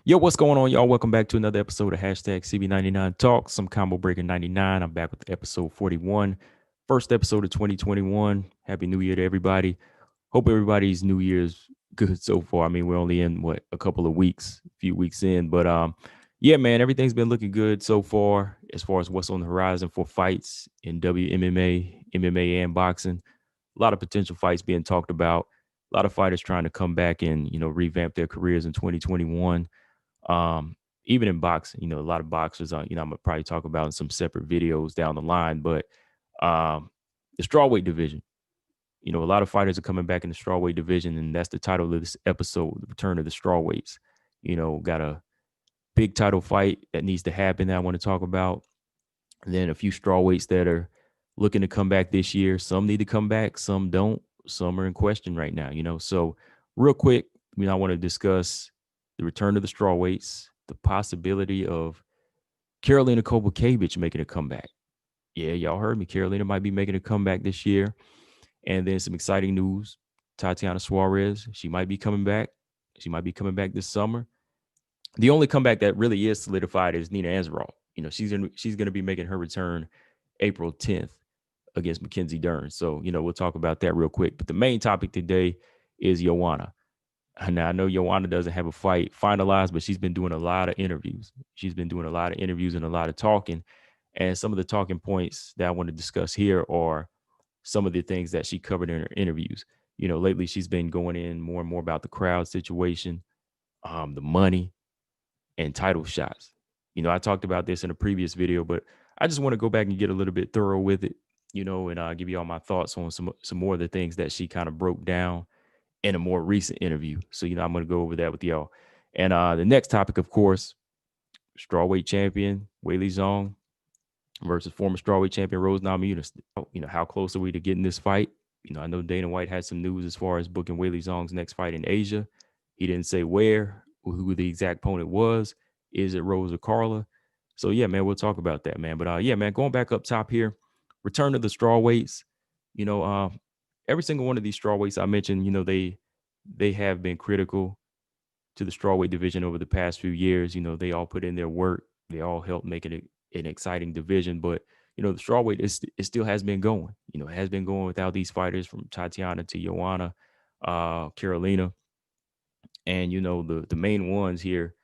Yo, what's going on, y'all? Welcome back to another episode of hashtag CB99 Talk, some combo breaker 99. I'm back with episode 41, first episode of 2021. Happy New Year to everybody. Hope everybody's New Year's good so far. I mean, we're only in a couple of weeks, a few weeks in, but yeah, man, everything's been looking good so far as what's on the horizon for fights in WMMA, MMA, and boxing. A lot of potential fights being talked about. A lot of fighters trying to come back and revamp their careers in 2021. um, Even in boxing, a lot of boxers, I'm gonna probably talk about in some separate videos down the line, but um, the strawweight division, a lot of fighters are coming back in the strawweight division, and that's the title of this episode, the return of the strawweights. Got a big title fight that needs to happen that I want to talk about, and then a few strawweights that are looking to come back this year. Some need to come back, some don't. Some are in question right now, So, real quick, I want to discuss the return of the strawweights, the possibility of Carolina Kobakevich making a comeback. Yeah, y'all heard me. Carolina might be making a comeback this year. And then some exciting news. Tatiana Suarez, she might be coming back. She might be coming back this summer. The only comeback that really is solidified is Nina Ansaroff. She's gonna be making her return April 10th against Mackenzie Dern. So, we'll talk about that real quick. But the main topic today is Joanna. Now, I know Joanna doesn't have a fight finalized, but she's been doing a lot of interviews. She's been doing a lot of interviews and a lot of talking. And some of the talking points that I want to discuss here are some of the things that she covered in her interviews. Lately she's been going in more and more about the crowd situation, the money, and title shots. I talked about this in a previous video, but I just want to go back and get a little bit thorough with it, and give you all my thoughts on some more of the things that she kind of broke down in a more recent interview. So, I'm going to go over that with y'all. And the next topic, of course, strawweight champion Weili Zhang versus former strawweight champion Rose Namajunas. How close are we to getting this fight? I know Dana White had some news as far as booking Weili Zhang's next fight in Asia. He didn't say where or who the exact opponent was. Is it Rose or Carla? So, yeah, man, we'll talk about that, man. But, yeah, man, going back up top here, return to the strawweights. You know, uh, every single one of these strawweights I mentioned, they have been critical to the strawweight division over the past few years. They all put in their work. They all helped make it an exciting division. But the strawweight it still has been going. It has been going without these fighters from Tatiana to Joanna, Carolina, and the main ones here,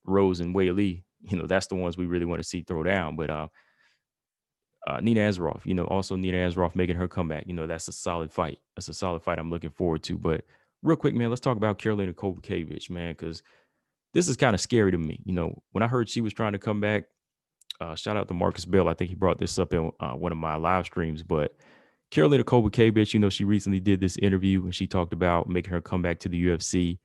Rose and Weili. That's the ones we really want to see throw down. But Nina Ansaroff, also Nina Ansaroff making her comeback. That's a solid fight. That's a solid fight I'm looking forward to. But real quick, man, let's talk about Carolina Kobakevich, man, because this is kind of scary to me. When I heard she was trying to come back, shout out to Marcus Bell. I think he brought this up in one of my live streams. But Carolina Kobakevich, she recently did this interview and she talked about making her come back to the UFC,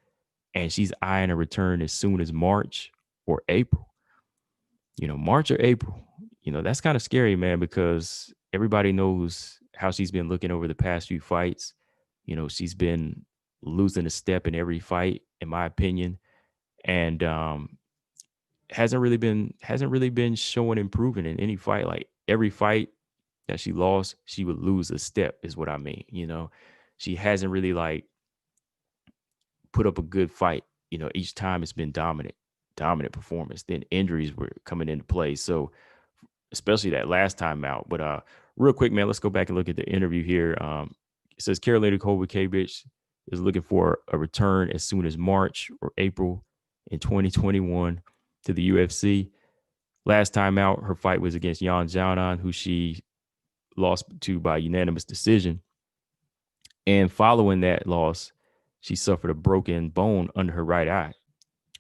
and she's eyeing a return as soon as March or April. March or April. That's kind of scary, man, because everybody knows how she's been looking over the past few fights. She's been losing a step in every fight, in my opinion, and hasn't really been showing improving in any fight. Like every fight that she lost, she would lose a step, is what I mean. She hasn't really like put up a good fight. Each time it's been dominant performance. Then injuries were coming into play. So especially that last time out. But real quick, man, let's go back and look at the interview here. It says Carolina Kobakevich is looking for a return as soon as March or April in 2021 to the UFC. Last time out, her fight was against Yan Xiaonan, who she lost to by unanimous decision. And following that loss, she suffered a broken bone under her right eye.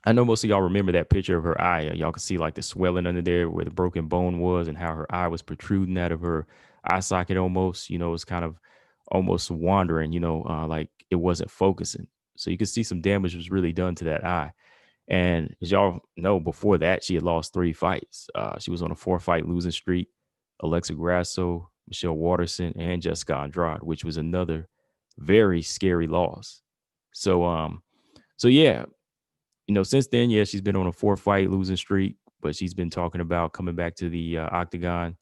I know most of y'all remember that picture of her eye. Y'all can see like the swelling under there where the broken bone was and how her eye was protruding out of her eye socket almost. It's kind of almost wandering, like it wasn't focusing. So you can see some damage was really done to that eye. And as y'all know, before that, she had lost 3 fights. She was on a 4-fight losing streak. Alexa Grasso, Michelle Waterson, and Jessica Andrade, which was another very scary loss. So yeah, since then, yeah, she's been on a 4-fight losing streak, but she's been talking about coming back to the octagon.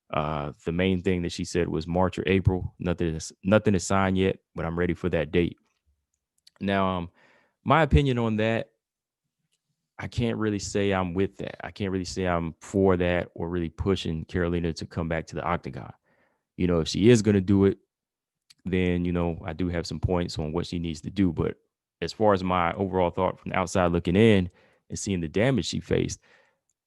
The main thing that she said was March or April. Nothing is signed yet, but I'm ready for that date. Now, my opinion on that, I can't really say I'm with that. I can't really say I'm for that or really pushing Carolina to come back to the octagon. If she is going to do it, then, I do have some points on what she needs to do. But as far as my overall thought from the outside looking in and seeing the damage she faced,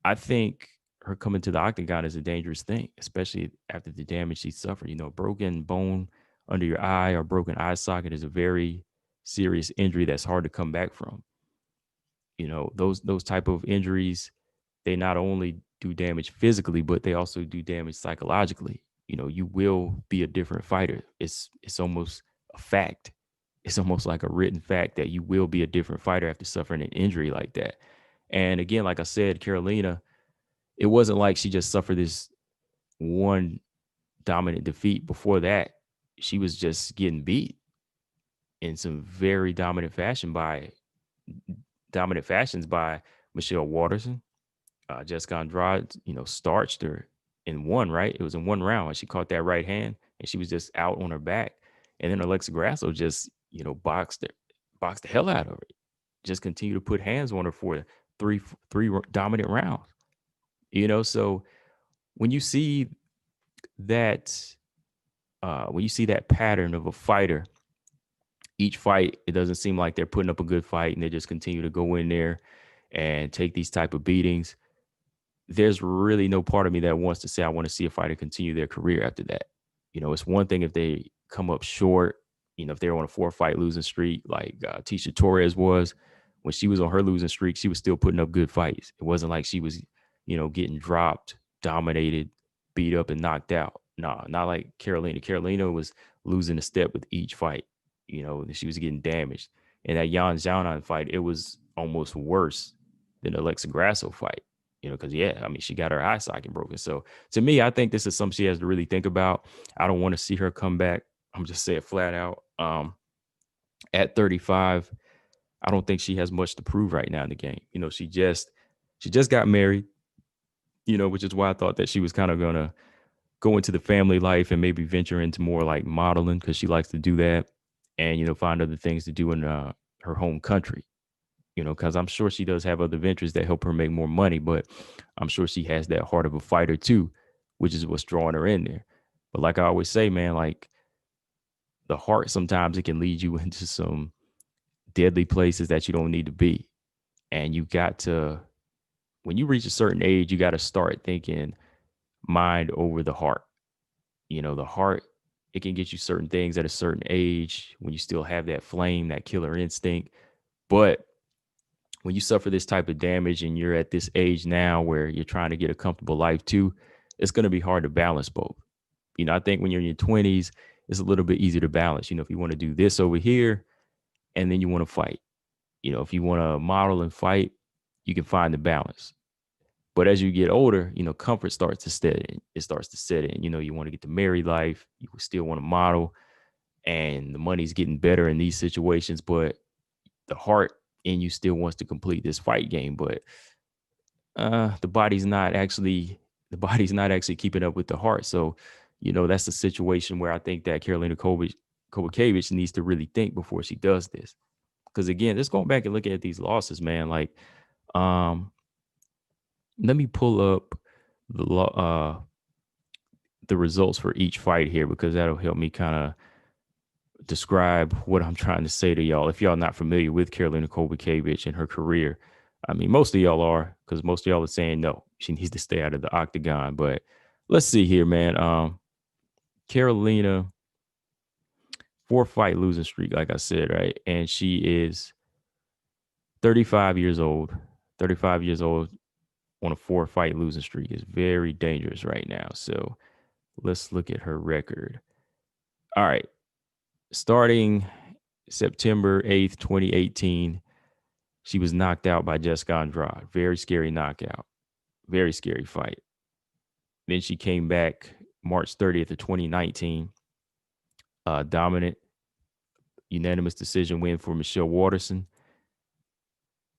I think her coming to the octagon is a dangerous thing, especially after the damage she suffered. Broken bone under your eye or broken eye socket is a very serious injury that's hard to come back from. Those type of injuries, they not only do damage physically, but they also do damage psychologically. You will be a different fighter. It's almost a fact. It's almost like a written fact that you will be a different fighter after suffering an injury like that. And again, like I said, Carolina, it wasn't like she just suffered this one dominant defeat. Before that, she was just getting beat in some very dominant fashions by Michelle Waterson. Jessica Andrade, starched her in one, right? It was in one round. And she caught that right hand and she was just out on her back. And then Alexa Grasso just, boxed the hell out of her. Just continued to put hands on her for three dominant rounds. So when you see that pattern of a fighter, each fight, it doesn't seem like they're putting up a good fight and they just continue to go in there and take these type of beatings. There's really no part of me that wants to say I want to see a fighter continue their career after that. It's one thing if they come up short, if they're on a 4-fight losing streak like Tisha Torres was. When she was on her losing streak, she was still putting up good fights. It wasn't like she was, getting dropped, dominated, beat up, and knocked out. Nah, not like Carolina. Carolina was losing a step with each fight. She was getting damaged. And that Yan Xiaonan fight, it was almost worse than the Alexa Grasso fight. Because she got her eye socket broken. So to me, I think this is something she has to really think about. I don't want to see her come back. I'm just saying flat out. At 35, I don't think she has much to prove right now in the game. She just got married, which is why I thought that she was kind of gonna go into the family life and maybe venture into more like modeling because she likes to do that, and find other things to do in her home country. Because I'm sure she does have other ventures that help her make more money, but I'm sure she has that heart of a fighter too, which is what's drawing her in there. But like I always say, man, like the heart, sometimes it can lead you into some deadly places that you don't need to be. And you got to, when you reach a certain age, you got to start thinking mind over the heart. The heart, it can get you certain things at a certain age when you still have that flame, that killer instinct. But when you suffer this type of damage and you're at this age now where you're trying to get a comfortable life too, it's going to be hard to balance both. I think when you're in your 20s, it's a little bit easier to balance. If you want to do this over here and then you want to fight, if you want to model and fight, you can find the balance. But as you get older, comfort starts to set in. It starts to set in. You want to get the married life. You still want to model, and the money's getting better in these situations. But the heart in you still wants to complete this fight game. But the body's not actually keeping up with the heart. So, that's the situation where I think that Karolina Kowalkiewicz needs to really think before she does this. Because again, just going back and looking at these losses, man, like, let me pull up the results for each fight here because that'll help me kind of describe what I'm trying to say to y'all. If y'all not familiar with Karolina Kowalkiewicz and her career, I mean, most of y'all are, because most of y'all are saying no, she needs to stay out of the octagon. But let's see here, man. Karolina, 4-fight losing streak, like I said, right? And she is 35 years old. 35 years old on a 4-fight losing streak is very dangerous right now. So let's look at her record. All right. Starting September 8th, 2018, she was knocked out by Jessica Andrade. Very scary knockout. Very scary fight. Then she came back March 30th of 2019. Dominant, unanimous decision win for Michelle Waterson.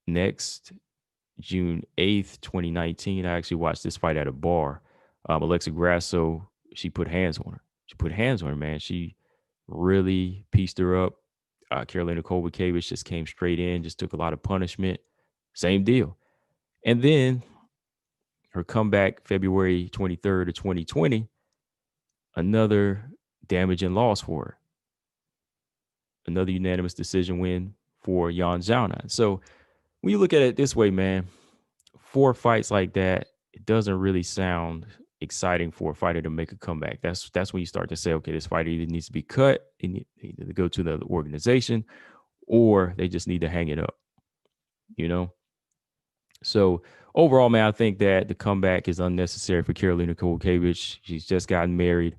Next, June 8th, 2019, I actually watched this fight at a bar. Alexa Grasso, she put hands on her. She put hands on her, man. She really pieced her up. Karolina Kowalkiewicz just came straight in, just took a lot of punishment. Same deal. And then her comeback February 23rd of 2020, another damage and loss for her. Another unanimous decision win for Joanna. So when you look at it this way, man, 4 fights like that, it doesn't really sound exciting for a fighter to make a comeback. That's when you start to say, okay, this fighter either needs to be cut, he needs to go to another organization, or they just need to hang it up, you know? So overall, man, I think that the comeback is unnecessary for Karolina Kowalkiewicz. She's just gotten married.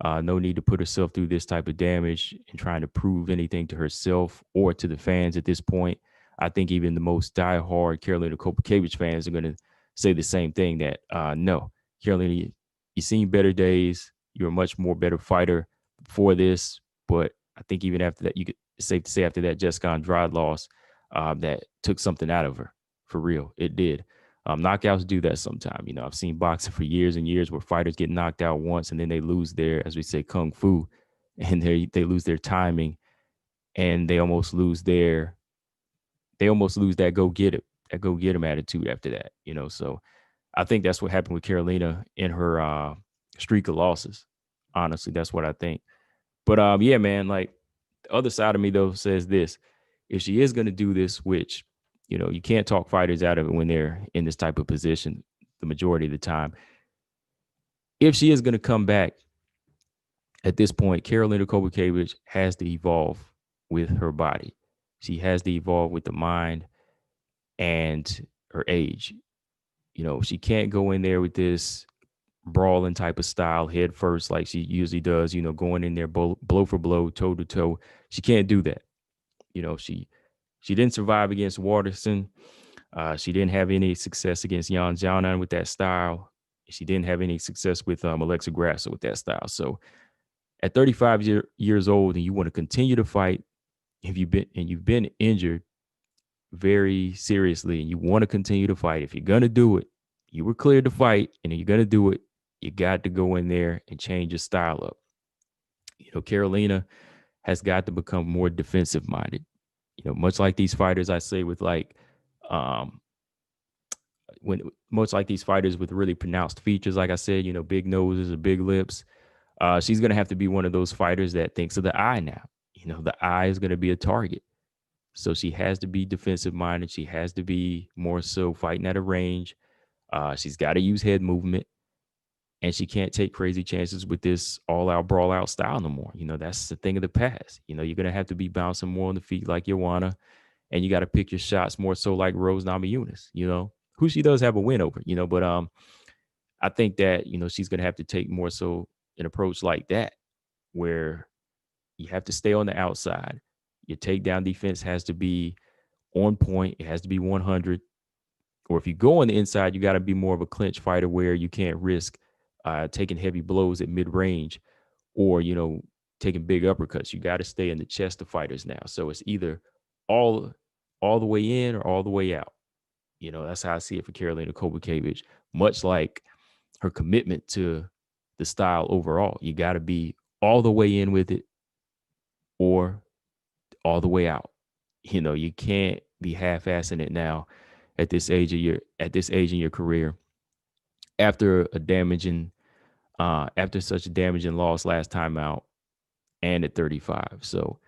No need to put herself through this type of damage and trying to prove anything to herself or to the fans at this point. I think even the most diehard Karolina Kowalkiewicz fans are going to say the same thing that no, Karolina, you've seen better days. You're a much more better fighter before this. But I think even after that, it's safe to say after that Jessica Andrade loss, that took something out of her. For real, it did. Knockouts do that sometimes. You know, I've seen boxing for years and years where fighters get knocked out once and then they lose their, as we say, kung fu, and they lose their timing, and they almost lose that go get 'em attitude after that. You know, so I think that's what happened with Karolina in her streak of losses. Honestly, that's what I think. But yeah, man, like the other side of me though says this: if she is going to do this, which you can't talk fighters out of it when they're in this type of position the majority of the time. If she is going to come back at this point, Karolina Kowalkiewicz has to evolve with her body. She has to evolve with the mind and her age. She can't go in there with this brawling type of style head first like she usually does, going in there blow for blow, toe to toe. She can't do that. She didn't survive against Waterson. She didn't have any success against Jan Jianan with that style. She didn't have any success with Alexa Grasso with that style. So at 35 years old and you want to continue to fight, if you've been injured very seriously and you want to continue to fight, if you're gonna do it, you were cleared to fight, and you're gonna do it, you got to go in there and change your style up. Karolina has got to become more defensive minded. Much like these fighters, I say with like um when much like these fighters with really pronounced features, like I said, big noses or big lips. She's gonna have to be one of those fighters that thinks of the eye now. The eye is gonna be a target. So she has to be defensive minded. She has to be more so fighting at a range. She's got to use head movement, and she can't take crazy chances with this all out brawl out style no more. That's the thing of the past. You're gonna have to be bouncing more on the feet like Joanna, and you got to pick your shots more so like Rose Namajunas. Who she does have a win over. But I think that she's gonna have to take more so an approach like that, where you have to stay on the outside. Your takedown defense has to be on point. It has to be 100. Or if you go on the inside, you got to be more of a clinch fighter where you can't risk taking heavy blows at mid range, or taking big uppercuts. You got to stay in the chest of fighters now. So it's either all all the way in or all the way out. That's how I see it for Karolina Kowalkiewicz. Much like her commitment to the style overall, you got to be all the way in with it or all the way out. You can't be half-assing it now at this age in your career after such a damaging loss last time out and at 35. So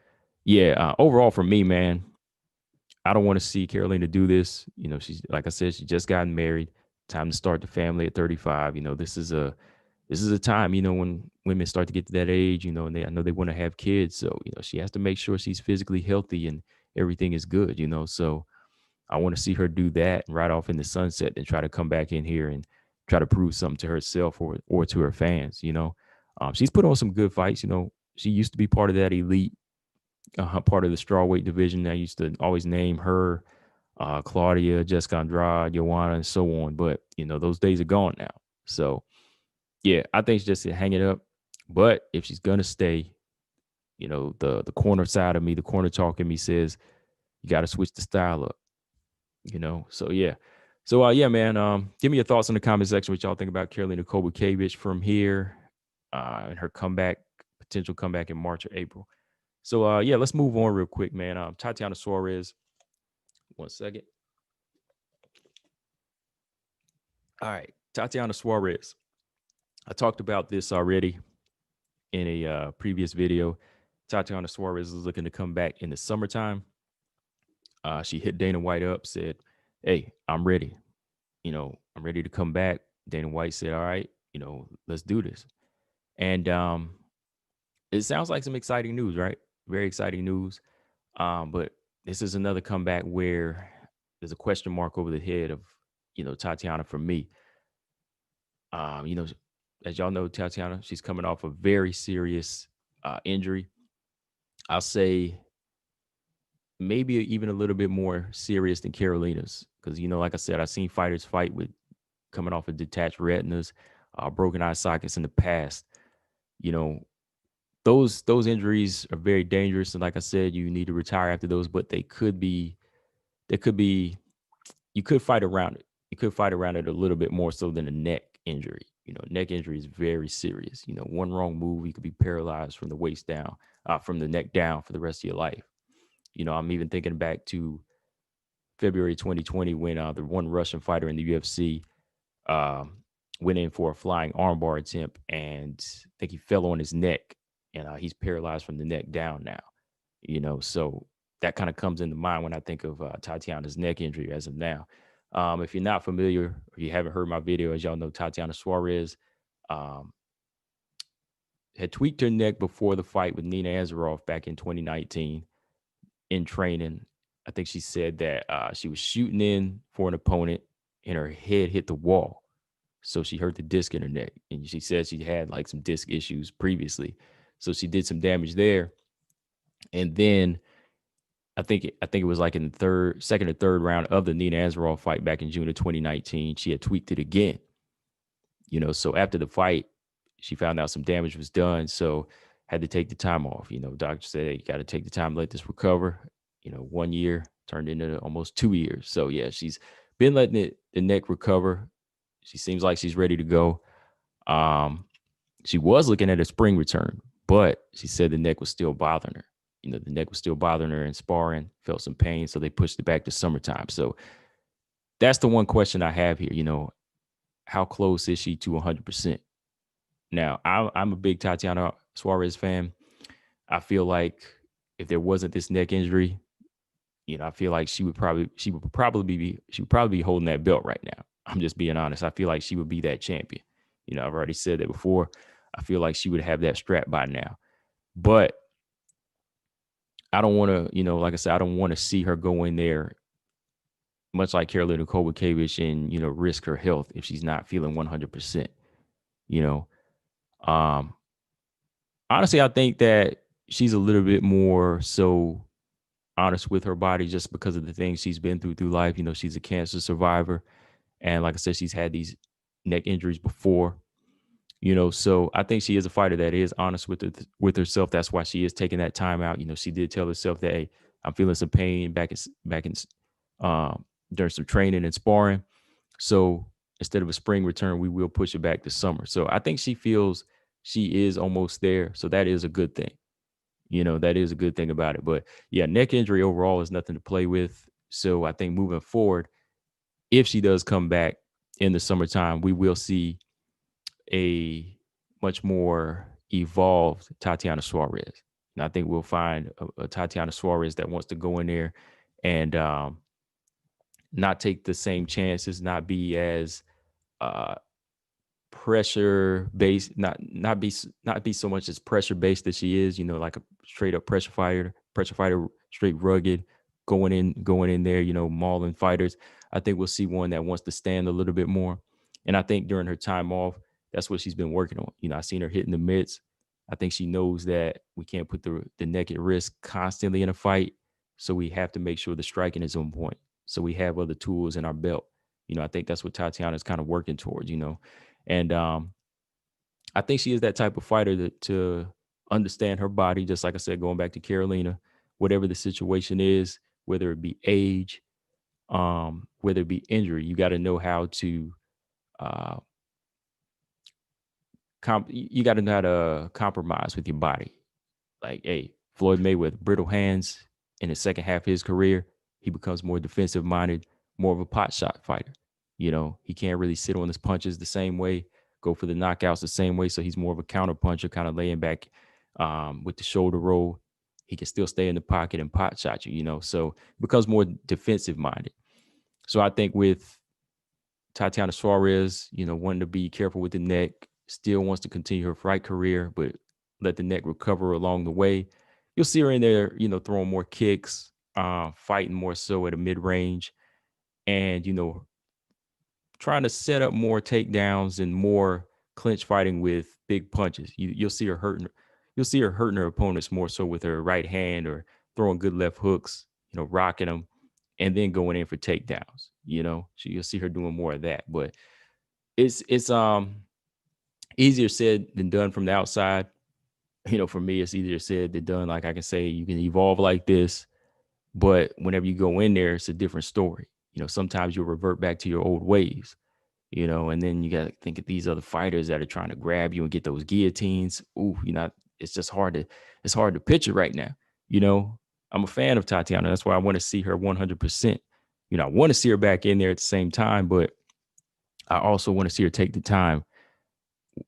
yeah, overall for me, man, I don't want to see Karolina do this. She's, like I said, she just gotten married. Time to start the family at 35. This is a time, when women start to get to that age, and I know they want to have kids. So, she has to make sure she's physically healthy and everything is good, So I want to see her do that and ride off in the sunset and try to come back in here and try to prove something to herself or to her fans, She's put on some good fights, She used to be part of that elite, part of the strawweight division. I used to always name her, Claudia, Jessica Andrade, Joanna, and so on. But, those days are gone now. So, yeah, I think she's just to hang it up. But if she's gonna stay, the corner side of me, the corner talk in me says you got to switch the style up. So yeah, yeah, man. Give me your thoughts in the comment section. What y'all think about Karolina Kowalkiewicz from here, and her potential comeback in March or April. So yeah, let's move on real quick, man. Tatiana Suarez. 1 second. All right, Tatiana Suarez. I talked about this already in a previous video. Tatiana Suarez is looking to come back in the summertime. She hit Dana White up, said, "Hey, I'm ready. I'm ready to come back." Dana White said, "All right, let's do this." And it sounds like some exciting news, right? Very exciting news. But this is another comeback where there's a question mark over the head of, Tatiana for me. Um, you know, as y'all know, Tatiana, she's coming off a very serious injury. I'll say maybe even a little bit more serious than Carolina's, because like I said, I've seen fighters fight with coming off of detached retinas, broken eye sockets in the past. You know, those injuries are very dangerous, and like I said, you need to retire after those. But they could be you could fight around it. You could fight around it a little bit more so than a neck injury. Neck injury is very serious. One wrong move, you could be paralyzed from the waist down, from the neck down for the rest of your life. I'm even thinking back to February 2020 when the one Russian fighter in the UFC um, went in for a flying armbar attempt, and I think he fell on his neck, and he's paralyzed from the neck down now. So that kind of comes into mind when I think of Tatiana's neck injury as of now. If you're not familiar or you haven't heard my video, as y'all know, Tatiana Suarez um, had tweaked her neck before the fight with Nina Ansaroff back in 2019 in training. I think she said that she was shooting in for an opponent and her head hit the wall. So she hurt the disc in her neck. And she said she had like some disc issues previously. So she did some damage there. And then I think it was like in the second or third round of the Nina Ansaroff fight back in June of 2019, she had tweaked it again. So after the fight, she found out some damage was done, so had to take the time off. Doctor said, hey, you got to take the time to let this recover. 1 year turned into almost 2 years. So yeah, she's been letting the neck recover. She seems like she's ready to go. She was looking at a spring return, but she said the neck was still bothering her. The neck was still bothering her in sparring, felt some pain, so they pushed it back to summertime. So that's the one question I have here. How close is she to 100%? Now, I'm a big Tatiana Suarez fan. I feel like if there wasn't this neck injury, I feel like she would probably be holding that belt right now. I'm just being honest. I feel like she would be that champion. I've already said that before. I feel like she would have that strap by now. But I don't want to, like I said, I don't want to see her go in there much like Karolina Kowalkiewicz and, risk her health if she's not feeling 100%. You know, um, honestly, I think that she's a little bit more so honest with her body just because of the things she's been through life. She's a cancer survivor. And like I said, she's had these neck injuries before. So I think she is a fighter that is honest with herself. That's why she is taking that time out. She did tell herself that, hey, I'm feeling some pain back in during some training and sparring. So instead of a spring return, we will push it back to summer. So I think she feels she is almost there. So that is a good thing. That is a good thing about it. But yeah, neck injury overall is nothing to play with. So I think moving forward, if she does come back in the summertime, we will see a much more evolved Tatiana Suarez. And I think we'll find a Tatiana Suarez that wants to go in there and not take the same chances, not be as pressure based, not be so much as pressure based as she is. Like a straight up pressure fighter, straight rugged, going in there, mauling fighters. I think we'll see one that wants to stand a little bit more. And I think during her time off, that's what she's been working on. I've seen her hitting the mitts. I think she knows that we can't put the neck at risk constantly in a fight. So we have to make sure the striking is on point. So we have other tools in our belt. I think that's what Tatiana is kind of working towards, And I think she is that type of fighter to understand her body, just like I said, going back to Carolina, whatever the situation is, whether it be age, whether it be injury, you got to know how to you got to know how to compromise with your body. Like, hey, Floyd Mayweather, brittle hands in the second half of his career, he becomes more defensive minded, more of a pot shot fighter. He can't really sit on his punches the same way, go for the knockouts the same way. So he's more of a counter puncher, kind of laying back with the shoulder roll. He can still stay in the pocket and pot shot you, so it becomes more defensive minded. So I think with Tatiana Suarez, wanting to be careful with the neck, still wants to continue her fight career, but let the neck recover along the way. You'll see her in there, throwing more kicks, fighting more so at a mid range, and trying to set up more takedowns and more clinch fighting with big punches. You'll see her hurting. You'll see her hurting her opponents more so with her right hand or throwing good left hooks, rocking them, and then going in for takedowns. You'll see her doing more of that. But it's easier said than done from the outside. For me, it's easier said than done. Like I can say, you can evolve like this, but whenever you go in there, it's a different story. Sometimes you'll revert back to your old ways. And then you got to think of these other fighters that are trying to grab you and get those guillotines. Ooh, it's just it's hard to picture right now. I'm a fan of Tatiana. That's why I want to see her 100%. I want to see her back in there at the same time, but I also want to see her take the time,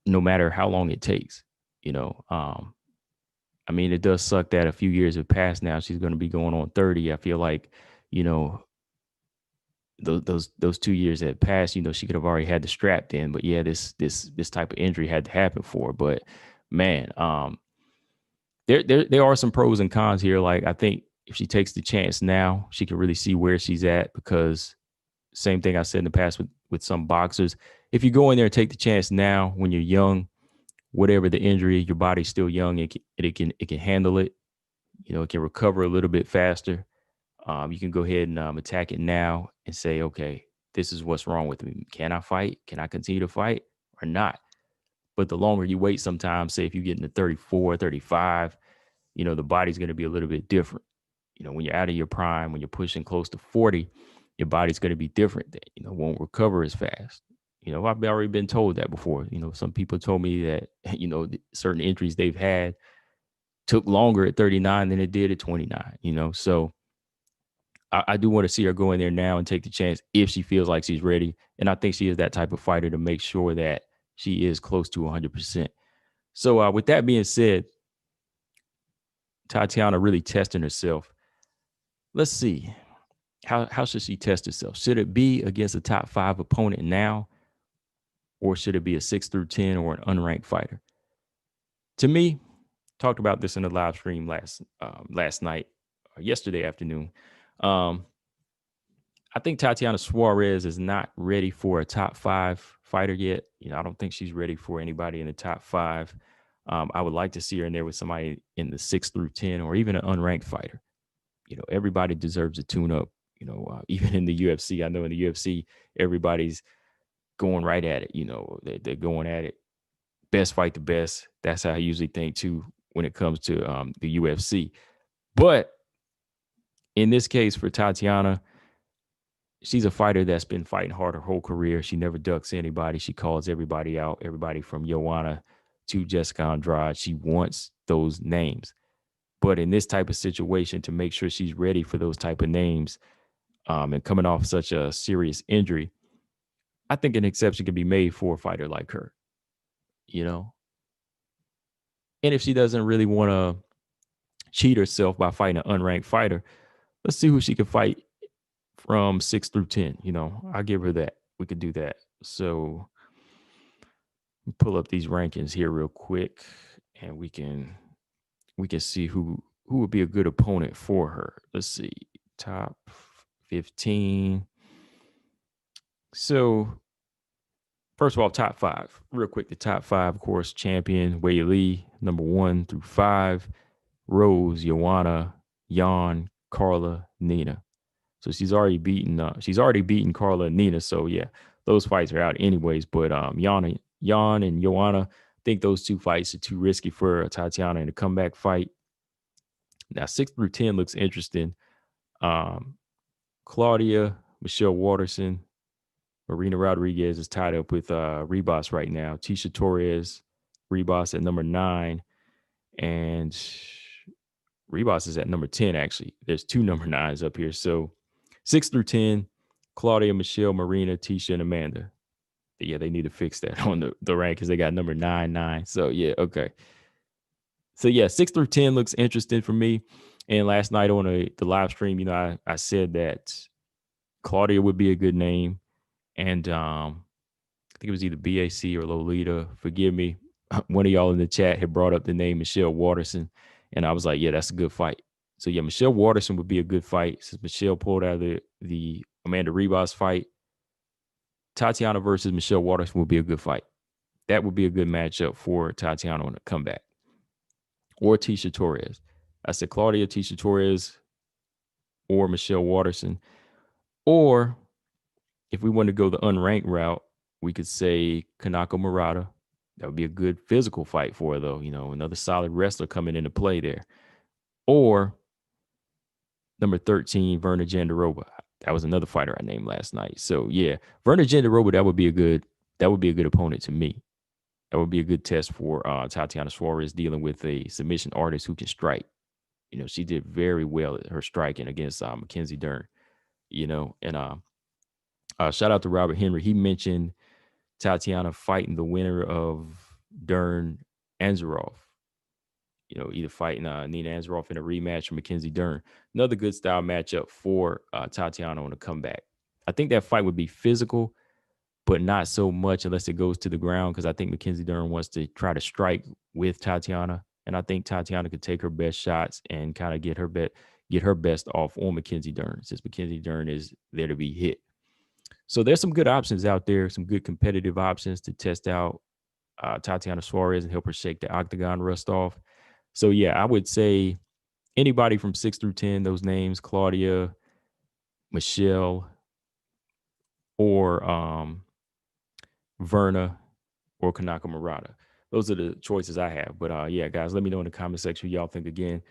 no matter how long it takes. I mean, it does suck that a few years have passed now. She's going to be going on 30. I feel like, those 2 years that passed, she could have already had the strap in. But yeah, this type of injury had to happen for her. But man, there are some pros and cons here. Like, I think if she takes the chance now, she can really see where she's at, because same thing I said in the past with some boxers. If you go in there and take the chance now when you're young, whatever the injury, your body's still young. It can handle it. It can recover a little bit faster. You can go ahead and attack it now and say, okay, this is what's wrong with me. Can I fight? Can I continue to fight or not? But the longer you wait, sometimes, say if you get into 34, 35, the body's going to be a little bit different. When you're out of your prime, when you're pushing close to 40, your body's going to be different. Won't recover as fast. I've already been told that before. Some people told me that, certain injuries they've had took longer at 39 than it did at 29, so I do want to see her go in there now and take the chance if she feels like she's ready. And I think she is that type of fighter to make sure that she is close to 100%. So with that being said, Tatiana really testing herself. Let's see. How should she test herself? Should it be against a top 5 opponent now? Or should it be a 6 through 10 or an unranked fighter? To me, talked about this in the live stream last night, or yesterday afternoon. I think Tatiana Suarez is not ready for a top 5 fighter yet. I don't think she's ready for anybody in the top 5. I would like to see her in there with somebody in the 6 through 10 or even an unranked fighter. Everybody deserves a tune up. Even in the UFC, I know in the UFC, everybody's going right at it. They're going at it. Best fight the best. That's how I usually think too when it comes to the UFC. But in this case for Tatiana, she's a fighter that's been fighting hard her whole career. She never ducks anybody. She calls everybody out, everybody from Joanna to Jessica Andrade. She wants those names. But in this type of situation, to make sure she's ready for those type of names, and coming off such a serious injury, I think an exception can be made for a fighter like her. And if she doesn't really want to cheat herself by fighting an unranked fighter, let's see who she can fight from 6 through 10. I'll give her that. We could do that. So pull up these rankings here real quick, and we can see who would be a good opponent for her. Let's see. Top 15. So first of all, top 5. Real quick, the top 5, of course, champion Weili, number 1 through 5. Rose, Joanna, Jan, Carla, Nina. So she's already beaten Carla and Nina. So yeah, those fights are out anyways. But Jan and Joanna, I think those 2 fights are too risky for Tatiana in a comeback fight. Now 6 through 10 looks interesting. Claudia, Michelle Waterson, Marina Rodriguez is tied up with Ribas right now. Tisha Torres, Ribas at number 9, and Ribas is at number 10, actually. There's 2 number 9s up here. So 6 through 10, Claudia, Michelle, Marina, Tisha, and Amanda. Yeah, they need to fix that on the rank because they got number 9. So yeah, okay. So yeah, 6 through 10 looks interesting for me. And last night on the live stream, I said that Claudia would be a good name, and I think it was either BAC or Lolita. Forgive me. One of y'all in the chat had brought up the name Michelle Waterson, and I was like, yeah, that's a good fight. So yeah, Michelle Waterson would be a good fight since Michelle pulled out of the Amanda Ribas fight. Tatiana versus Michelle Waterson would be a good fight. That would be a good matchup for Tatiana on a comeback. Or Tisha Torres. I said Claudia, Tisha Torres, or Michelle Waterson. Or if we want to go the unranked route, we could say Kanako Murata. That would be a good physical fight for her, though. Another solid wrestler coming into play there. Or number 13, Verna Jandiroba. That was another fighter I named last night. So yeah, Verna Jandiroba, that would be a good opponent to me. That would be a good test for Tatiana Suarez dealing with a submission artist who can strike. She did very well at her striking against Mackenzie Dern. And shout out to Robert Henry. He mentioned Tatiana fighting the winner of Dern Anzarov. Either fighting Nina Anzarov in a rematch or Mackenzie Dern. Another good style matchup for Tatiana on a comeback. I think that fight would be physical, but not so much unless it goes to the ground, because I think Mackenzie Dern wants to try to strike with Tatiana. And I think Tatiana could take her best shots and kind of get her best off on Mackenzie Dern, since Mackenzie Dern is there to be hit. So there's some good options out there, some good competitive options to test out Tatiana Suarez and help her shake the octagon rust off. So yeah, I would say anybody from 6 through 10, those names, Claudia, Michelle, or Verna, or Kanako Murata. Those are the choices I have. But yeah, guys, let me know in the comment section what y'all think again.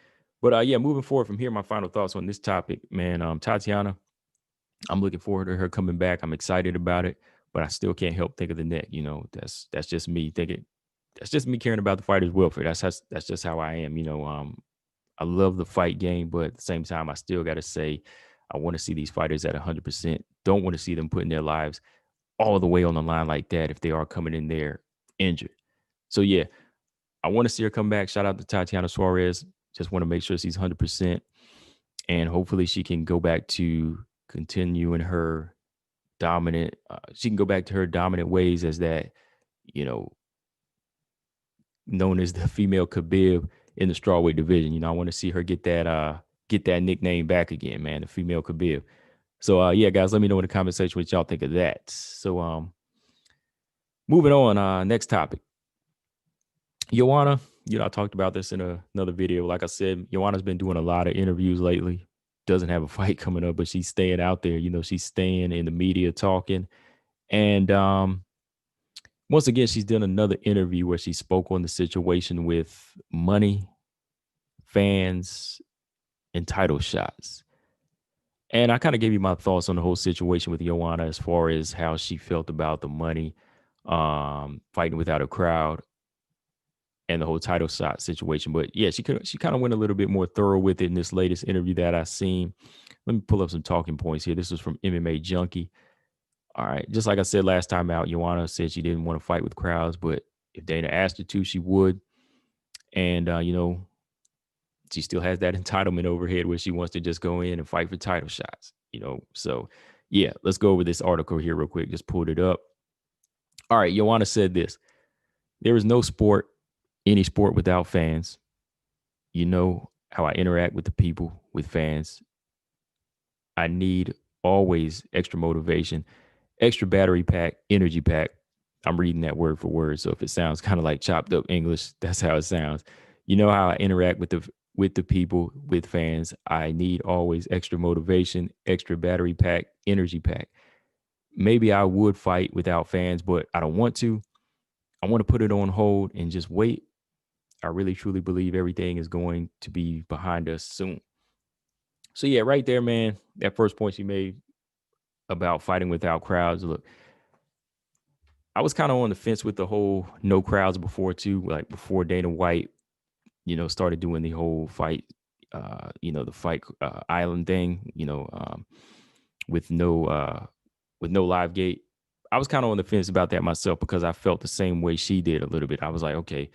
But yeah, moving forward from here, my final thoughts on this topic, man. Tatiana, I'm looking forward to her coming back. I'm excited about it, but I still can't help think of the neck. That's just me thinking. That's just me caring about the fighter's welfare. That's just how I am. I love the fight game, but at the same time, I still got to say, I want to see these fighters at 100%. Don't want to see them putting their lives all the way on the line like that if they are coming in there injured. So yeah, I want to see her come back. Shout out to Tatiana Suarez. Just want to make sure she's 100%. And hopefully she can go back to continuing her dominant. She can go back to her dominant ways as that, known as the female Khabib in the strawweight division. I want to see her get that nickname back again, man, the female Khabib. So yeah, guys, let me know in the comment section what y'all think of that. So moving on, next topic. Joanna, I talked about this in another video. Like I said, Joanna's been doing a lot of interviews lately. Doesn't have a fight coming up, but she's staying out there. She's staying in the media talking. And once again, she's done another interview where she spoke on the situation with money, fans, and title shots. And I kind of gave you my thoughts on the whole situation with Joanna as far as how she felt about the money, fighting without a crowd, and the whole title shot situation. But yeah, she kind of went a little bit more thorough with it in this latest interview that I seen. Let me pull up some talking points here. This was from MMA Junkie. All right. Just like I said last time out, Joanna said she didn't want to fight with crowds, but if Dana asked her to, she would. And, she still has that entitlement over her head where she wants to just go in and fight for title shots, So, yeah, let's go over this article here real quick. Just pulled it up. All right. Joanna said this: there is no sport, any sport without fans. You know how I interact with the people, with fans. I need always extra motivation, extra battery pack, energy pack. I'm reading that word for word. So if it sounds kind of like chopped up English, that's how it sounds. You know how I interact with the people, with fans. I need always extra motivation, extra battery pack, energy pack. Maybe I would fight without fans, but I don't want to. I want to put it on hold and just wait. I really truly believe everything is going to be behind us soon. So yeah, right there, man, that first point she made about fighting without crowds. Look, I was kind of on the fence with the whole no crowds before too, like before Dana White, started doing the whole fight, the fight island thing, with no live gate. I was kind of on the fence about that myself because I felt the same way she did a little bit. I was like, okay,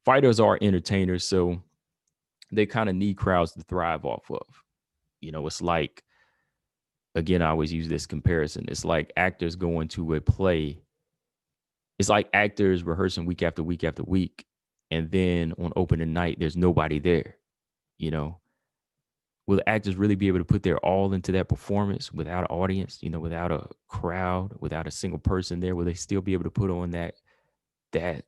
fighters are entertainers, so they kind of need crowds to thrive off of. It's like, again, I always use this comparison. It's like actors going to a play. It's like actors rehearsing week after week after week, and then on opening night, there's nobody there. You know, will the actors really be able to put their all into that performance without an audience? Without a crowd, without a single person there? Will they still be able to put on that that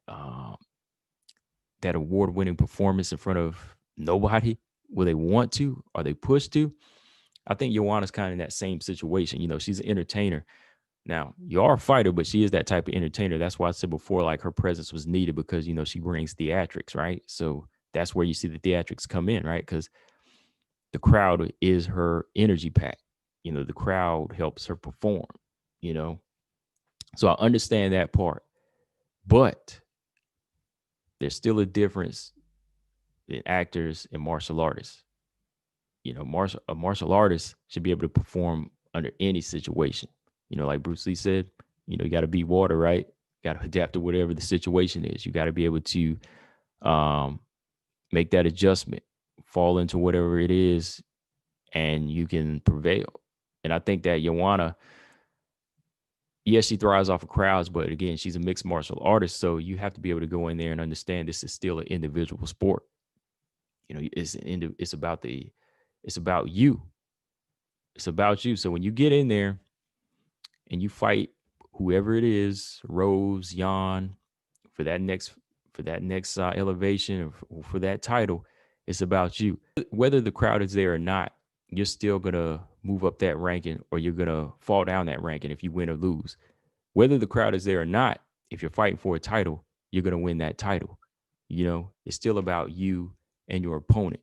award-winning performance in front of nobody? Will they want to? Are they pushed to? I think Joanna's kind of in that same situation. She's an entertainer. Now, you are a fighter, but she is that type of entertainer. That's why I said before, like, her presence was needed because, she brings theatrics, right? So that's where you see the theatrics come in, right? Because the crowd is her energy pack. The crowd helps her perform, you know? So I understand that part. But there's still a difference in actors and martial artists. A martial artist should be able to perform under any situation. Like Bruce Lee said, you got to beat water, right? Got to adapt to whatever the situation is. You got to be able to make that adjustment, fall into whatever it is, and you can prevail. And I think that Joanna, yes, she thrives off of crowds, but again, she's a mixed martial artist. So you have to be able to go in there and understand this is still an individual sport. It's about you. It's about you. So when you get in there and you fight whoever it is, Rose, Jan, for that next elevation or for that title, it's about you. Whether the crowd is there or not, you're still gonna move up that ranking, or you're gonna fall down that ranking if you win or lose. Whether the crowd is there or not, if you're fighting for a title, you're gonna win that title. It's still about you and your opponent.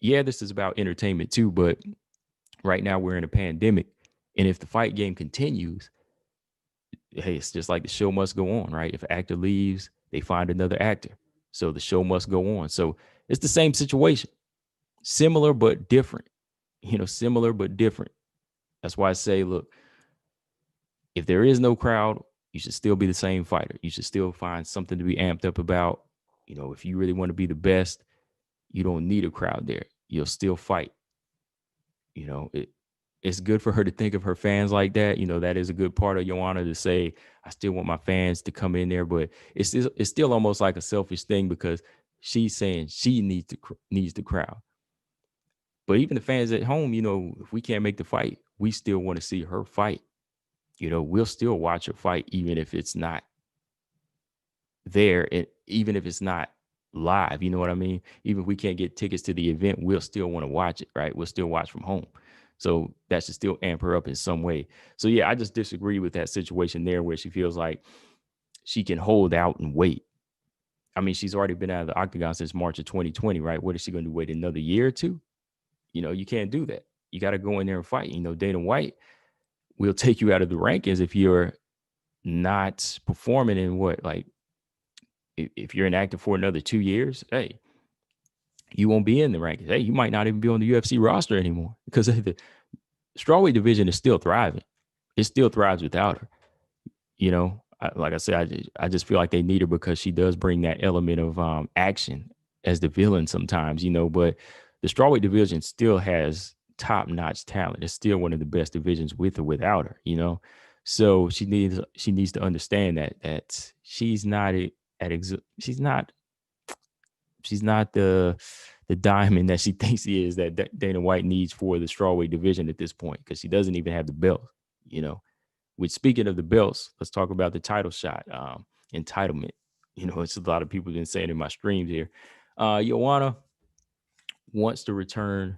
Yeah, this is about entertainment too, but right now we're in a pandemic, and if the fight game continues, hey, it's just like the show must go on, right? If an actor leaves, they find another actor. So the show must go on. So it's the same situation, similar but different, similar but different. That's why I say, look, if there is no crowd, you should still be the same fighter. You should still find something to be amped up about. If you really want to be the best, you don't need a crowd there. You'll still fight. It's good for her to think of her fans like that. That is a good part of Joanna, to say, I still want my fans to come in there, but it's still almost like a selfish thing because she's saying she needs the crowd. But even the fans at home, if we can't make the fight, we still want to see her fight. We'll still watch her fight, even if it's not there, and even if it's not live. You know what I mean? Even if we can't get tickets to the event, we'll still want to watch it, right? We'll still watch from home. So that should still amp her up in some way. So yeah, I just disagree with that situation there where she feels like she can hold out and wait. I mean, she's already been out of the octagon since March of 2020, right? What is she going to wait another year or two? You can't do that. You got to go in there and fight. Dana White will take you out of the rankings if you're not performing in if you're an actor for another 2 years, hey, you won't be in the rankings. Hey, you might not even be on the UFC roster anymore because the strawweight division is still thriving. It still thrives without her. Like I said, I just feel like they need her because she does bring that element of action as the villain sometimes, but the strawweight division still has top-notch talent. It's still one of the best divisions with or without her, So she needs to understand that she's not she's not the diamond that she thinks he is, that Dana White needs for the strawweight division at this point, because she doesn't even have the belt, Which, speaking of the belts, let's talk about the title shot, entitlement. It's a lot of people been saying in my streams here. Joanna wants to return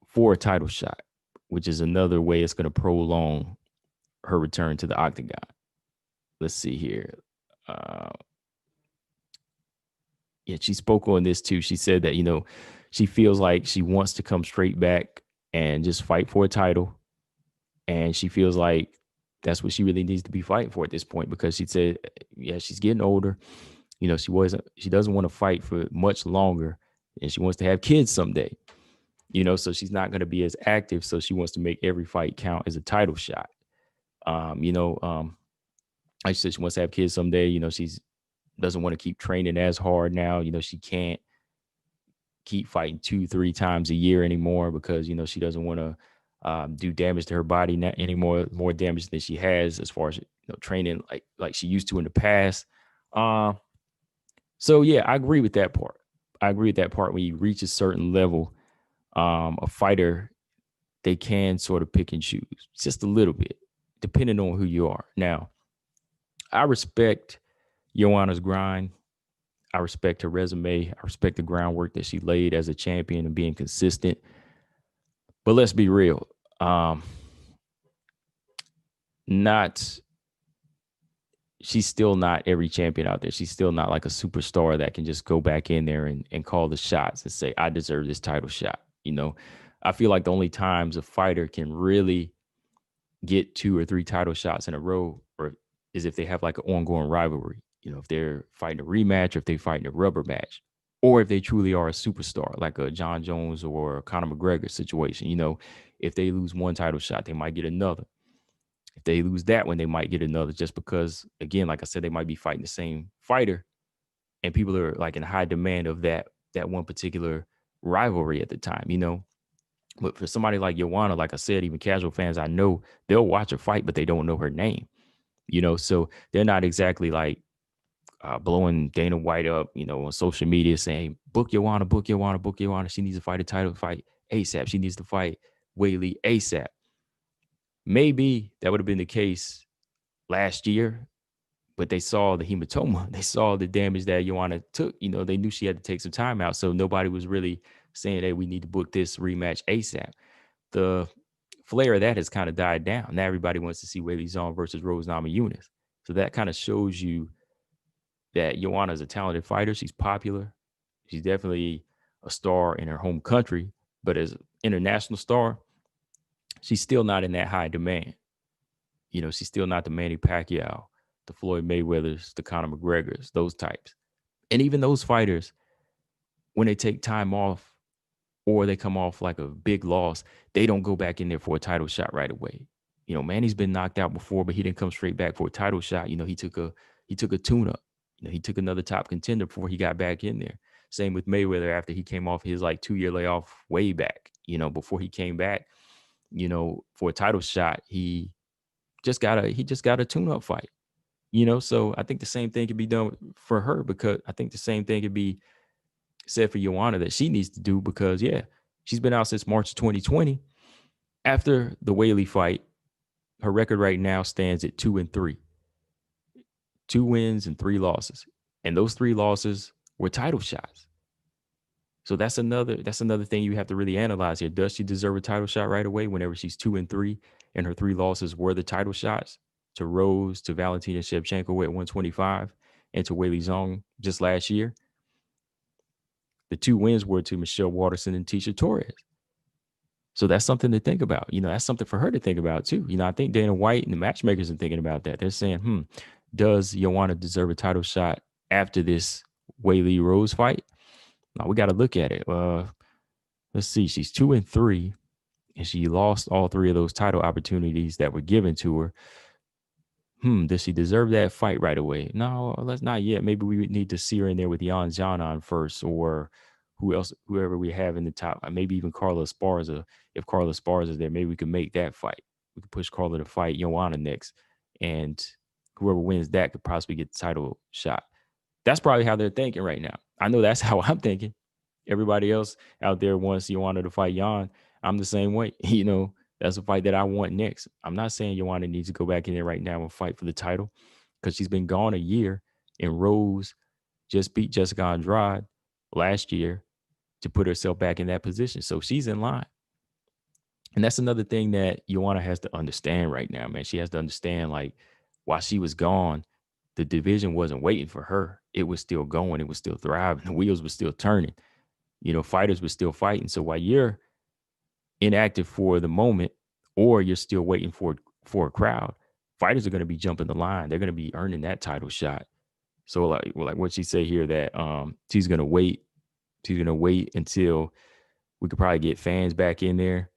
for a title shot, which is another way it's going to prolong her return to the octagon. Let's see here. Yeah, she spoke on this too. She said that, she feels like she wants to come straight back and just fight for a title. And she feels like that's what she really needs to be fighting for at this point, because she said, yeah, she's getting older. She doesn't want to fight for much longer, and she wants to have kids someday. So she's not going to be as active. So she wants to make every fight count as a title shot. Like she said, she wants to have kids someday. She's doesn't want to keep training as hard now. She can't keep fighting 2-3 times a year anymore because she doesn't want to do damage to her body anymore, more damage than she has as far as training like she used to in the past. So yeah, I agree with that part. When you reach a certain level, a fighter, they can sort of pick and choose just a little bit, depending on who you are. Now, I respect Joanna's grind. I respect her resume. I respect the groundwork that she laid as a champion and being consistent. But let's be real. She's still not every champion out there. She's still not like a superstar that can just go back in there and call the shots and say, I deserve this title shot. I feel like the only times a fighter can really get 2 or 3 title shots in a row is if they have like an ongoing rivalry. If they're fighting a rematch or if they're fighting a rubber match, or if they truly are a superstar, like a John Jones or a Conor McGregor situation. If they lose one title shot, they might get another. If they lose that one, they might get another, just because, again, like I said, they might be fighting the same fighter and people are like in high demand of that one particular rivalry at the time, But for somebody like Joanna, like I said, even casual fans, I know they'll watch a fight, but they don't know her name, so they're not exactly like blowing Dana White up, on social media saying, book Joanna, book Joanna, book Joanna. She needs to fight a title fight ASAP. She needs to fight Whaley ASAP. Maybe that would have been the case last year, but they saw the hematoma. They saw the damage that Joanna took. They knew she had to take some time out. So nobody was really saying, hey, we need to book this rematch ASAP. The flair of that has kind of died down. Now everybody wants to see Weili Zhang versus Rose Namajunas. So that kind of shows you that Joanna is a talented fighter. She's popular. She's definitely a star in her home country, but as an international star, she's still not in that high demand. She's still not the Manny Pacquiao, the Floyd Mayweathers, the Conor McGregors, those types. And even those fighters, when they take time off or they come off like a big loss, they don't go back in there for a title shot right away. Manny's been knocked out before, but he didn't come straight back for a title shot. He took a tune-up. He took another top contender before he got back in there. Same with Mayweather after he came off his like 2-year layoff way back. Before he came back, for a title shot, he just got a tune-up fight. So I think the same thing could be done for her, because I think the same thing could be said for Joanna that she needs to do, because she's been out since March 2020. After the Whaley fight, her record right now stands at 2-3. 2 wins and 3 losses. And those 3 losses were title shots. So that's another thing you have to really analyze here. Does she deserve a title shot right away whenever she's 2-3 and her 3 losses were the title shots to Rose, to Valentina Shevchenko at 125, and to Weili Zhang just last year? The 2 wins were to Michelle Waterson and Tecia Torres. So that's something to think about. That's something for her to think about too. I think Dana White and the matchmakers are thinking about that. They're saying, does Joanna deserve a title shot after this Weili Rose fight? Now we got to look at it. Let's see. She's 2-3, and she lost all 3 of those title opportunities that were given to her. Does she deserve that fight right away? No, let's not yet. Maybe we need to see her in there with Jan Janan first, or whoever we have in the top. Maybe even Carla Esparza. If Carla Esparza is there, maybe we can make that fight. We could push Carla to fight Joanna next, and whoever wins that could possibly get the title shot. That's probably how they're thinking right now. I know that's how I'm thinking. Everybody else out there wants Joanna to fight Jan. I'm the same way. That's a fight that I want next. I'm not saying Joanna needs to go back in there right now and fight for the title, because she's been gone a year, and Rose just beat Jessica Andrade last year to put herself back in that position. So she's in line. And that's another thing that Joanna has to understand right now, man. She has to understand, like, while she was gone, the division wasn't waiting for her. It was still going. It was still thriving. The wheels were still turning. Fighters were still fighting. So while you're inactive for the moment, or you're still waiting for a crowd, fighters are going to be jumping the line. They're going to be earning that title shot. So like what she say here, that she's going to wait until We could probably get fans back in there.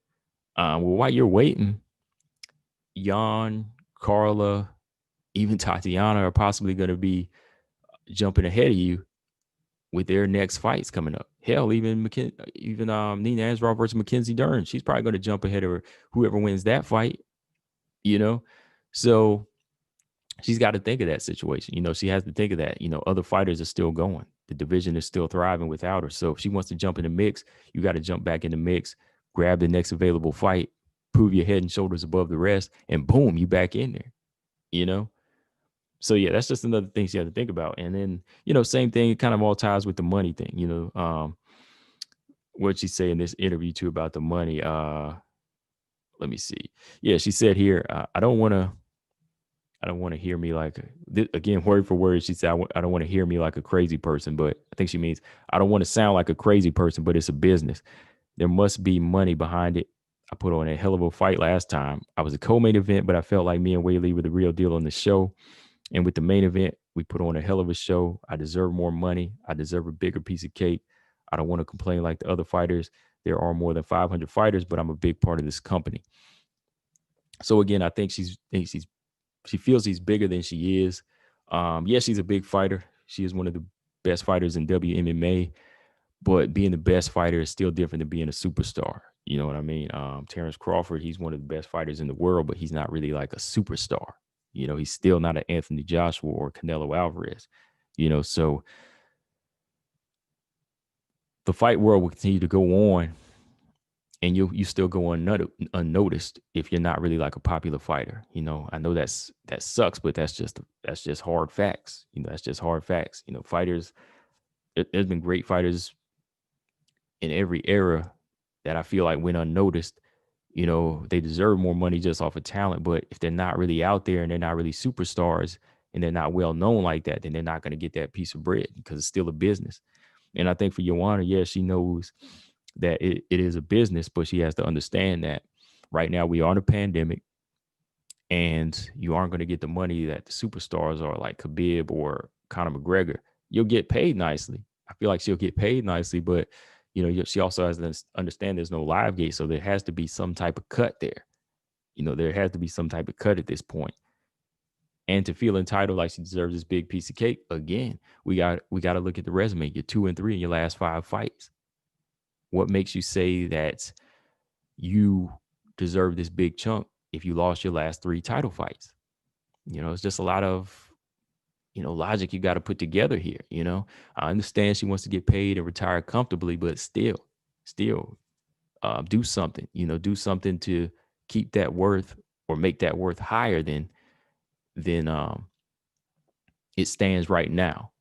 Well, while you're waiting, Jan, Carla, even Tatiana are possibly going to be jumping ahead of you with their next fights coming up. Hell, even Nina Ansbrough versus Mackenzie Dern, she's probably going to jump ahead of whoever wins that fight. So she's got to think of that situation. She has to think of that. Other fighters are still going. The division is still thriving without her. So if she wants to jump in the mix, you got to jump back in the mix, grab the next available fight, prove your head and shoulders above the rest, and boom, you back in there. So yeah, that's just another thing you have to think about. And then, same thing, kind of all ties with the money thing, what she say in this interview too about the money. Let me see. Yeah, she said here, I don't want to hear me like, again, word for word, she said, I don't want to hear me like a crazy person, but I think she means I don't want to sound like a crazy person, but it's a business. There must be money behind it. I put on a hell of a fight last time. I was a co-main event, but I felt like me and Whaley were the real deal on the show. And with the main event, we put on a hell of a show. I deserve more money. I deserve a bigger piece of cake. I don't want to complain like the other fighters. There are more than 500 fighters, but I'm a big part of this company. So again, I think she feels he's bigger than she is. Yeah, she's a big fighter. She is one of the best fighters in WMMA, but being the best fighter is still different than being a superstar. You know what I mean? Terrence Crawford, he's one of the best fighters in the world, but he's not really like a superstar. He's still not an Anthony Joshua or Canelo Alvarez. So the fight world will continue to go on, and you still go unnoticed if you're not really like a popular fighter. I know that sucks, but that's just hard facts. That's just hard facts. Fighters, there's been great fighters in every era that I feel like went unnoticed. They deserve more money just off of talent, but if they're not really out there and they're not really superstars and they're not well known like that, then they're not going to get that piece of bread because it's still a business. And I think for Joanna, yeah, she knows that it is a business, but she has to understand that right now we are in a pandemic and you aren't going to get the money that the superstars are like Khabib or Conor McGregor. You'll get paid nicely. I feel like she'll get paid nicely, but she also has to understand there's no live gate. So there has to be some type of cut there. There has to be some type of cut at this point. And to feel entitled like she deserves this big piece of cake, again, we got to look at the resume. You're 2-3 in your last 5 fights. What makes you say that you deserve this big chunk if you lost your last 3 title fights? It's just a lot of logic you got to put together here. I understand she wants to get paid and retire comfortably, but still do something. Do something to keep that worth or make that worth higher than it stands right now.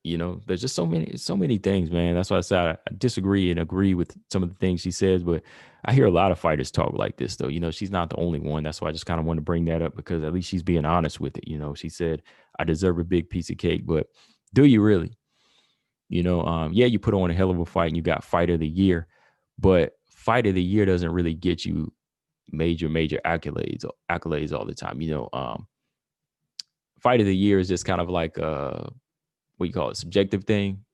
There's just so many things, man. That's why I said I disagree and agree with some of the things she says, but I hear a lot of fighters talk like this, though. She's not the only one. That's why I just kind of want to bring that up because at least she's being honest with it. She said, I deserve a big piece of cake, but do you really? Yeah, you put on a hell of a fight and you got fight of the year, but fight of the year doesn't really get you major accolades all the time. Fight of the year is just kind of like what you call it, subjective thing.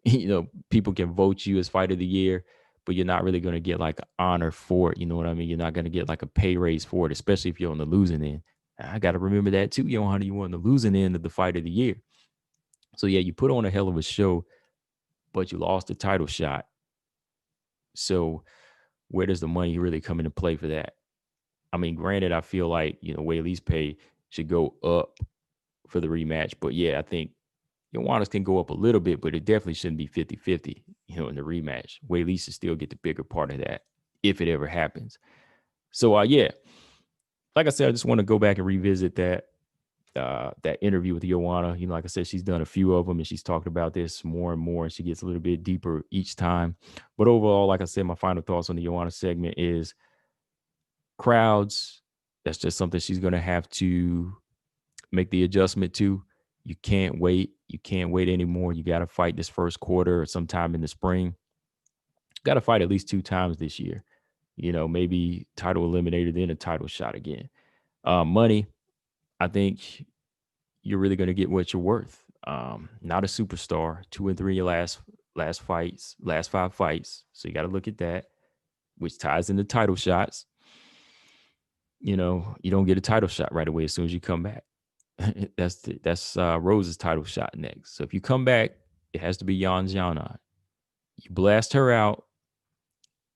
People can vote you as fight of the year, but you're not really going to get like an honor for it. You know what I mean? You're not going to get like a pay raise for it, especially if you're on the losing end. I got to remember that too. You on the losing end of the fight of the year. So yeah, you put on a hell of a show, but you lost the title shot. So where does the money really come into play for that? I mean, granted, I feel like, Weili's pay should go up for the rematch. But yeah, I think Joanna's can go up a little bit, but it definitely shouldn't be 50-50, in the rematch. Weili should still get the bigger part of that if it ever happens. So yeah, like I said, I just want to go back and revisit that interview with Joanna. Like I said, she's done a few of them and she's talked about this more and more, and she gets a little bit deeper each time. But overall, like I said, my final thoughts on the Joanna segment is crowds. That's just something she's going to have to make the adjustment to. You can't wait. You can't wait anymore. You got to fight this first quarter or sometime in the spring. Got to fight at least 2 times this year. Maybe title eliminated, then a title shot again. Money, I think you're really going to get what you're worth. Not a superstar. 2-3 your last 5 fights. So you got to look at that. which ties into title shots. You don't get a title shot right away as soon as you come back. that's Rose's title shot next. So if you come back, it has to be Yan Xiaonan. You blast her out,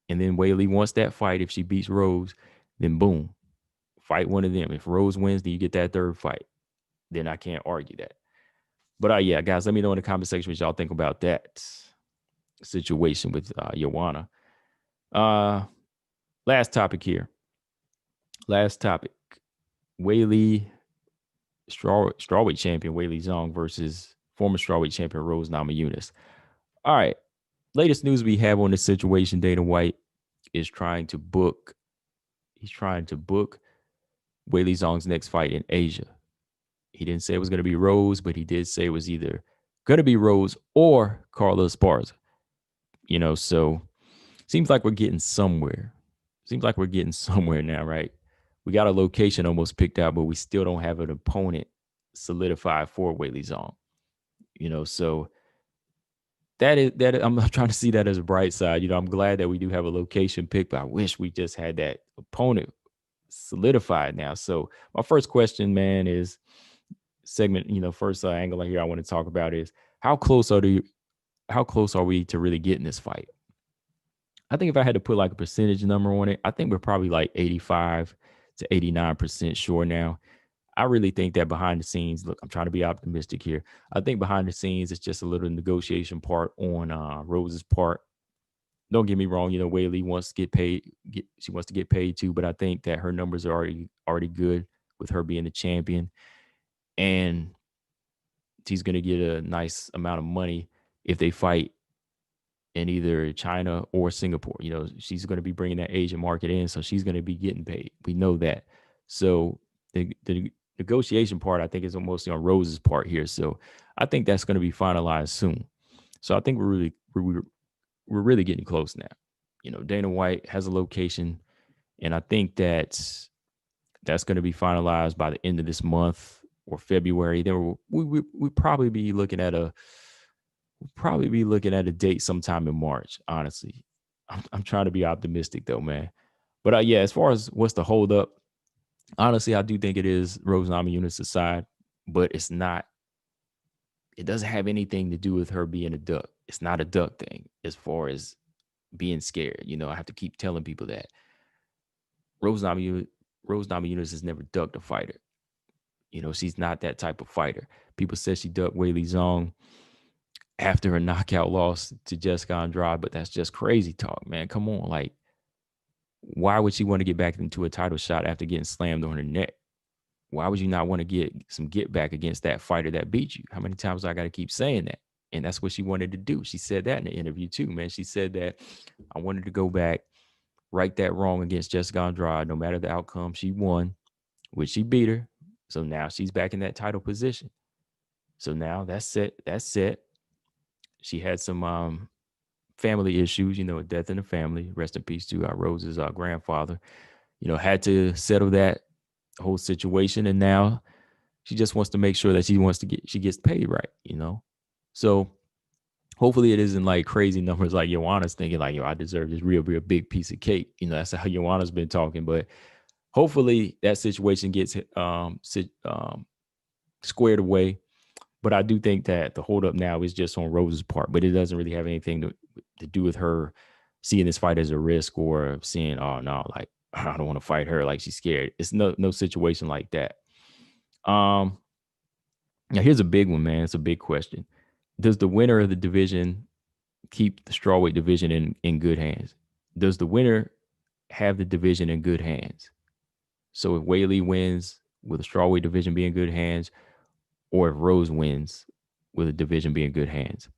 and then Weili wants that fight. If she beats Rose, then boom, fight one of them. If Rose wins, then you get that third fight. Then I can't argue that. But yeah, guys, let me know in the comment section what y'all think about that situation with Joanna. Last topic here. Last topic. Weili, strawweight champion Weili Zhang versus former strawweight champion Rose Namajunas. All right. Latest news we have on this situation, Dana White is trying to book Weili Zhang's next fight in Asia. He didn't say it was going to be Rose, but he did say it was either going to be Rose or Carla Esparza. So seems like we're getting somewhere. Now, right? We got a location almost picked out, but we still don't have an opponent solidified for Weili Zhang. So that I'm trying to see that as a bright side. I'm glad that we do have a location picked, but I wish we just had that opponent solidified now. So my first question, man, is segment, first angle here I want to talk about is how close are we to really getting this fight? I think if I had to put like a percentage number on it, I think we're probably like 85 to 89% sure now. I really think that behind the scenes, look, I'm trying to be optimistic here. I think behind the scenes, it's just a little negotiation part on Rose's part. Don't get me wrong, Weili wants to get paid. She wants to get paid too, but I think that her numbers are already good with her being the champion. And she's going to get a nice amount of money if they fight in either China or Singapore. She's going to be bringing that Asian market in, so she's going to be getting paid. We know that. So the negotiation part, I think, is mostly on Rose's part here. So I think that's going to be finalized soon. So I think we're really getting close now. Dana White has a location, and I think that's going to be finalized by the end of this month or February. Then we probably be looking at a date sometime in March. Honestly, I'm trying to be optimistic though, man. But yeah, as far as what's the hold up, honestly, I do think it is Rose Namajunas' side, but it's not. It doesn't have anything to do with her being a duck. It's not a duck thing as far as being scared. I have to keep telling people that Rose Namajunas has never ducked a fighter. She's not that type of fighter. People said she ducked Weili Zhang after her knockout loss to Jessica Andrade, but that's just crazy talk, man. Come on. Like, why would she want to get back into a title shot after getting slammed on her neck? Why would you not want to get some get back against that fighter that beat you? How many times I got to keep saying that? And that's what she wanted to do. She said that in the interview too, man. She said that I wanted to go back, right that wrong against Jessica Andrade. No matter the outcome, she won, which she beat her. So now she's back in that title position. So now that's set. She had some family issues, a death in the family. Rest in peace to Rose's grandfather. Had to settle that whole situation, and now she just wants to make sure that she gets paid right. So hopefully it isn't like crazy numbers like Joanna's thinking like, I deserve this real big piece of cake. That's how Joanna's been talking, but hopefully that situation gets squared away. But I do think that the holdup now is just on Rose's part, but it doesn't really have anything to do with her seeing this fight as a risk or seeing, oh no, like I don't want to fight her, like she's scared. It's no situation like that. Now here's a big one, man. It's a big question. Does the winner of the division keep the strawweight division in good hands? Does the winner have the division in good hands? So if Weili wins, will the strawweight division be in good hands? Or if Rose wins, will the division be in good hands?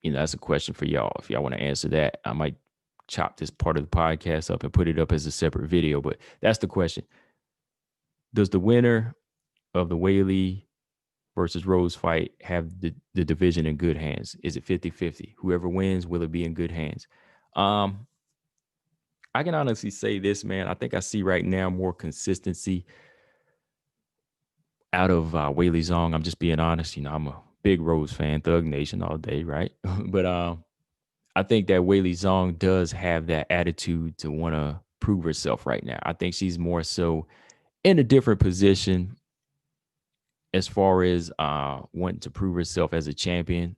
That's a question for y'all. If y'all want to answer that, I might chop this part of the podcast up and put it up as a separate video. But that's the question. Does the winner of the Whaley versus Rose fight have the division in good hands? Is it 50-50? Whoever wins, will it be in good hands? I can honestly say this, man. I think I see right now more consistency out of Weili Zhang. I'm just being honest. I'm a big Rose fan, Thug Nation all day, right? But I think that Weili Zhang does have that attitude to want to prove herself right now. I think she's more so in a different position as far as wanting to prove herself as a champion,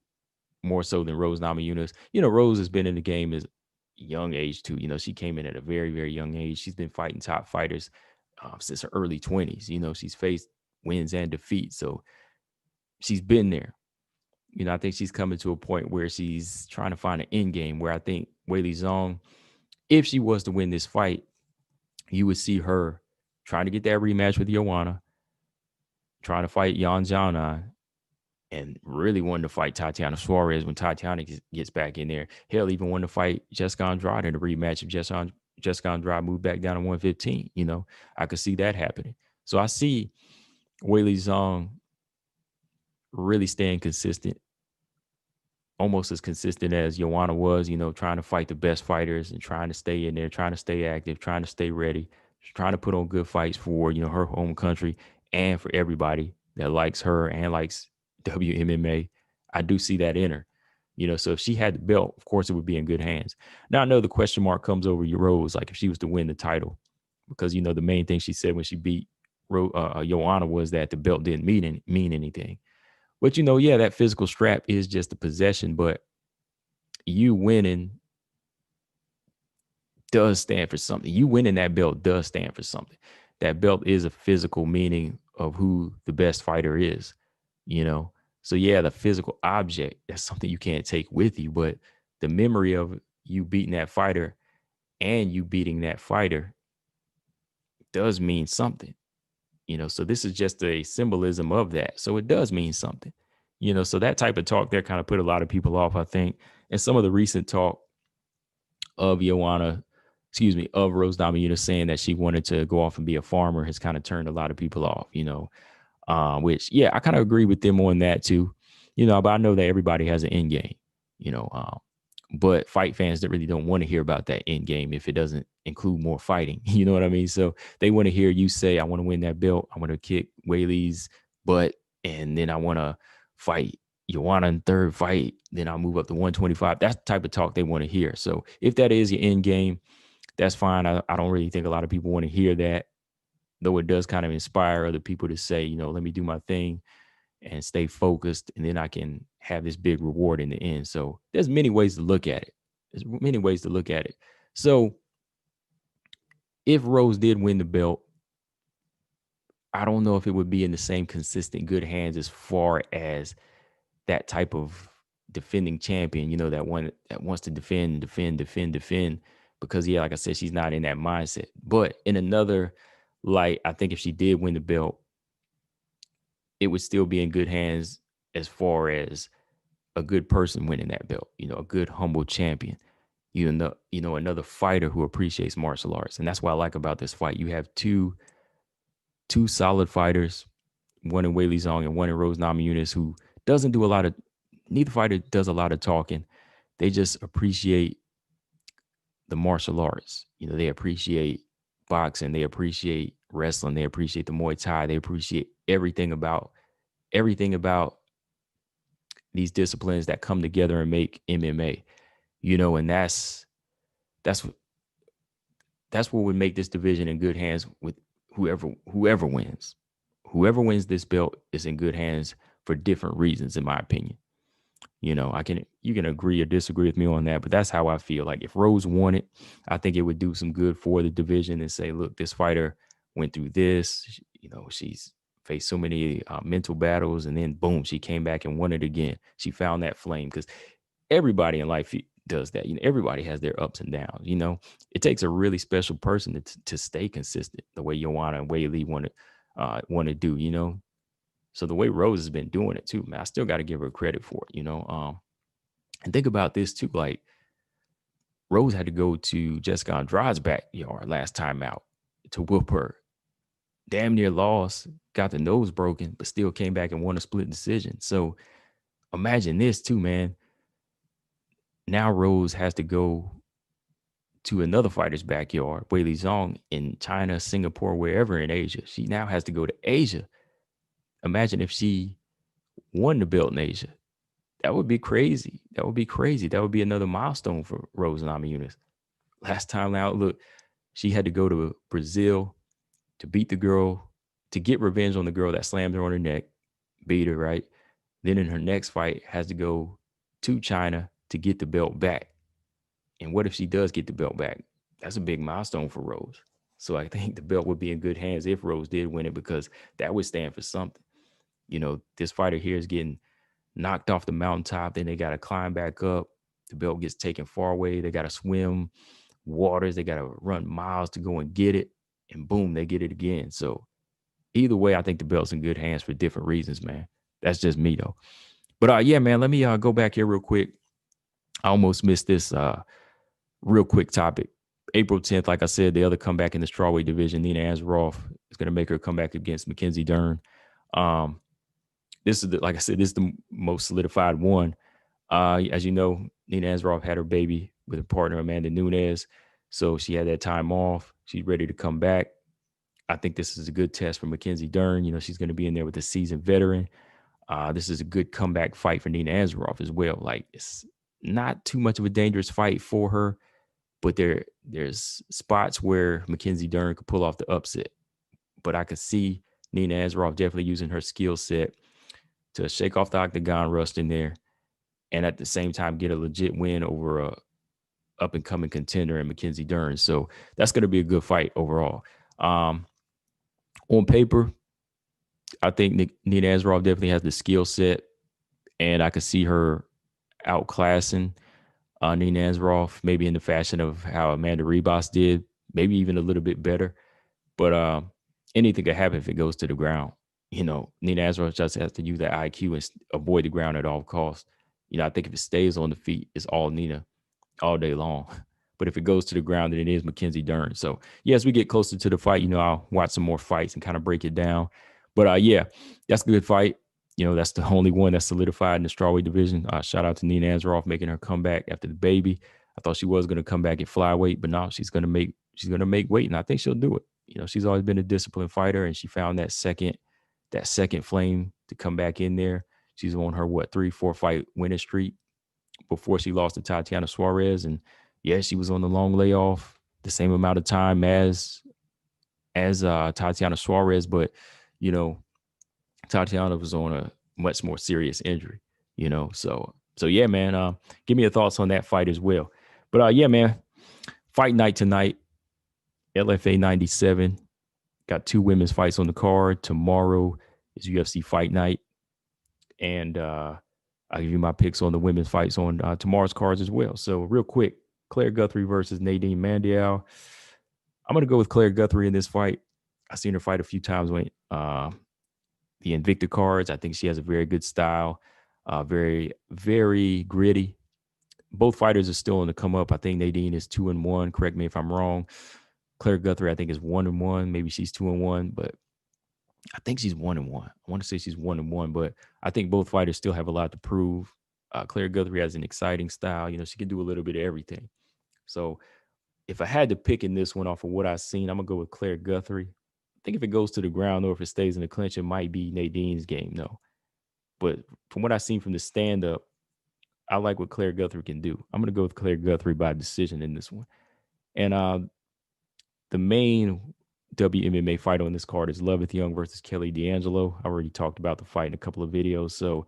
more so than Rose Namajunas. Rose has been in the game as young age too. She came in at a very, very young age. She's been fighting top fighters since her early 20s. She's faced wins and defeats. So she's been there. I think she's coming to a point where she's trying to find an end game where I think Weili Zhang, if she was to win this fight, you would see her trying to get that rematch with Joanna, trying to fight Yan Zhaonan, and really wanting to fight Tatiana Suarez when Tatiana gets back in there. Hell, even wanting to fight Jessica Andrade in a rematch if Jessica Andrade moved back down to 115. I could see that happening. So I see Weili Zhang really staying consistent, almost as consistent as Joanna was, trying to fight the best fighters and trying to stay in there, trying to stay active, trying to stay ready, trying to put on good fights for, her home country and for everybody that likes her and likes WMMA. I do see that in her. So if she had the belt, of course it would be in good hands. Now I know the question mark comes over Rose, like if she was to win the title, because the main thing she said when she beat Joanna was that the belt didn't mean anything. But yeah, that physical strap is just a possession, but you winning does stand for something. You winning that belt does stand for something. That belt is a physical meaning of who the best fighter is, So yeah, the physical object, that's something you can't take with you, but the memory of you beating that fighter and you beating that fighter does mean something. So this is just a symbolism of that. So it does mean something, so that type of talk there kind of put a lot of people off, I think. And some of the recent talk of of Rose Namajunas saying that she wanted to go off and be a farmer has kind of turned a lot of people off, which, yeah, I kind of agree with them on that too, but I know that everybody has an end game, but fight fans that really don't want to hear about that end game if it doesn't include more fighting. You know what I mean? So they want to hear you say, I want to win that belt. I want to kick Weili's butt. And then I want to fight Joanna in third fight. Then I'll move up to 125. That's the type of talk they want to hear. So if that is your end game, that's fine. I don't really think a lot of people want to hear that, though it does kind of inspire other people to say, let me do my thing and stay focused, and then I can have this big reward in the end. So there's many ways to look at it. So if Rose did win the belt, I don't know if it would be in the same consistent good hands as far as that type of defending champion, that one that wants to defend. Because yeah, like I said, she's not in that mindset. But in another light, I think if she did win the belt, it would still be in good hands as far as a good person winning that belt, a good, humble champion, another fighter who appreciates martial arts. And that's what I like about this fight. You have two solid fighters, one in Weili Zhang and one in Rose Namajunas, who doesn't do neither fighter does a lot of talking. They just appreciate the martial arts. They appreciate boxing. They appreciate wrestling. They appreciate the Muay Thai. They appreciate everything about these disciplines that come together and make MMA, and that's what would make this division in good hands with whoever wins. Whoever wins this belt is in good hands for different reasons, in my opinion. You can agree or disagree with me on that, but that's how I feel. Like if Rose won it, I think it would do some good for the division and say, look, this fighter went through this, she's faced so many mental battles, and then boom, she came back and won it again. She found that flame, because everybody in life does that. Everybody has their ups and downs. It takes a really special person to stay consistent the way Joanna and Whaley want to do. So the way Rose has been doing it too, man, I still got to give her credit for it. And think about this too. Like Rose had to go to Jessica Andrade's backyard last time out to whoop her. Damn near lost, got the nose broken, but still came back and won a split decision. So imagine this too, man. Now Rose has to go to another fighter's backyard, Weili Zhang, in China, Singapore, wherever in Asia. She now has to go to Asia. Imagine if she won the belt in Asia. That would be crazy. That would be crazy. That would be another milestone for Rose Namajunas. Last time out, look, she had to go to Brazil to beat the girl, to get revenge on the girl that slammed her on her neck, beat her, right? Then in her next fight, has to go to China to get the belt back. And what if she does get the belt back? That's a big milestone for Rose. So I think the belt would be in good hands if Rose did win it, because that would stand for something. You know, this fighter here is getting knocked off the mountaintop. Then they got to climb back up. The belt gets taken far away. They got to swim waters. They got to run miles to go and get it. And boom, they get it again. So either way, I think the belt's in good hands for different reasons, man. That's just me, though. But yeah, man, let me go back here real quick. I almost missed this real quick topic. April 10th, like I said, the other comeback in the strawweight division, Nina Ansaroff is going to make her comeback against Mackenzie Dern. This is, like I said, this is the most solidified one. As you know, Nina Ansaroff had her baby with her partner, Amanda Nunes. So she had that time off. She's ready to come back. I think this is a good test for Mackenzie Dern. You know, she's going to be in there with a seasoned veteran. This is a good comeback fight for Nina Ansaroff as well. Like, it's not too much of a dangerous fight for her, but there's spots where Mackenzie Dern could pull off the upset. But I could see Nina Ansaroff definitely using her skill set to shake off the octagon rust in there, and at the same time get a legit win over a up and coming contender in Mackenzie Dern. So that's going to be a good fight overall. On paper, I think Nina Ansaroff definitely has the skill set, and I could see her outclassing Nina Ansaroff, maybe in the fashion of how Amanda Ribas did, maybe even a little bit better. But anything could happen if it goes to the ground. You know, Nina Ansaroff just has to use that IQ and avoid the ground at all costs. You know, I think if it stays on the feet, it's all Nina all day long. But if it goes to the ground, then it is Mackenzie Dern. So, as we get closer to the fight, you know, I'll watch some more fights and kind of break it down. But yeah, that's a good fight. You know, that's the only one that's solidified in the strawweight division. Shout out to Nina Ansaroff making her comeback after the baby. I thought she was going to come back at flyweight, but now she's going to make weight, and I think she'll do it. You know, she's always been a disciplined fighter, and she found that second flame to come back in there. She's on her 3-4 fight winning streak before she lost to Tatiana Suarez, and she was on the long layoff, the same amount of time as Tatiana Suarez, but you know, Tatiana was on a much more serious injury, you know. So yeah, man. Give me your thoughts on that fight as well. But yeah, man. Fight night tonight, LFA 97. Got 2 women's fights on the card. Tomorrow is UFC Fight Night, and I'll give you my picks on the women's fights on tomorrow's cards as well. So real quick, Claire Guthrie versus Nadine Mandiao. I'm going to go with Claire Guthrie in this fight. I've seen her fight a few times when the Invicta cards. I think she has a very good style, very, very gritty. Both fighters are still on the come up. I think Nadine is 2-1. Correct me if I'm wrong. Claire Guthrie, I think, is 1-1. Maybe she's 2-1, but I think she's 1-1. I want to say she's 1-1, but I think both fighters still have a lot to prove. Claire Guthrie has an exciting style. You know, she can do a little bit of everything. So if I had to pick in this one off of what I've seen, I'm going to go with Claire Guthrie. I think if it goes to the ground or if it stays in the clinch, it might be Nadine's game, though. But from what I've seen from the stand-up, I like what Claire Guthrie can do. I'm going to go with Claire Guthrie by decision in this one. And the main WMMA fight on this card is Loveth Young versus Kelly D'Angelo. I already talked about the fight in a couple of videos. So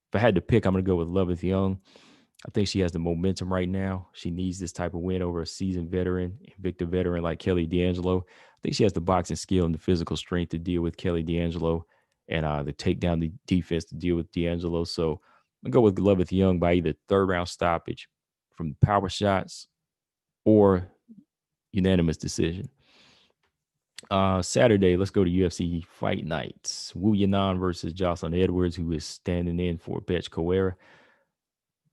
if I had to pick, I'm going to go with Loveth Young. I think she has the momentum right now. She needs this type of win over a seasoned veteran, Invicta veteran like Kelly D'Angelo. I think she has the boxing skill and the physical strength to deal with Kelly D'Angelo and the takedown the defense to deal with D'Angelo. So I'm going to go with Loveth Young by either third round stoppage from power shots or unanimous decision. Saturday, let's go to UFC Fight Night. Wu Yanan versus Jocelyn Edwards, who is standing in for Betch Coera.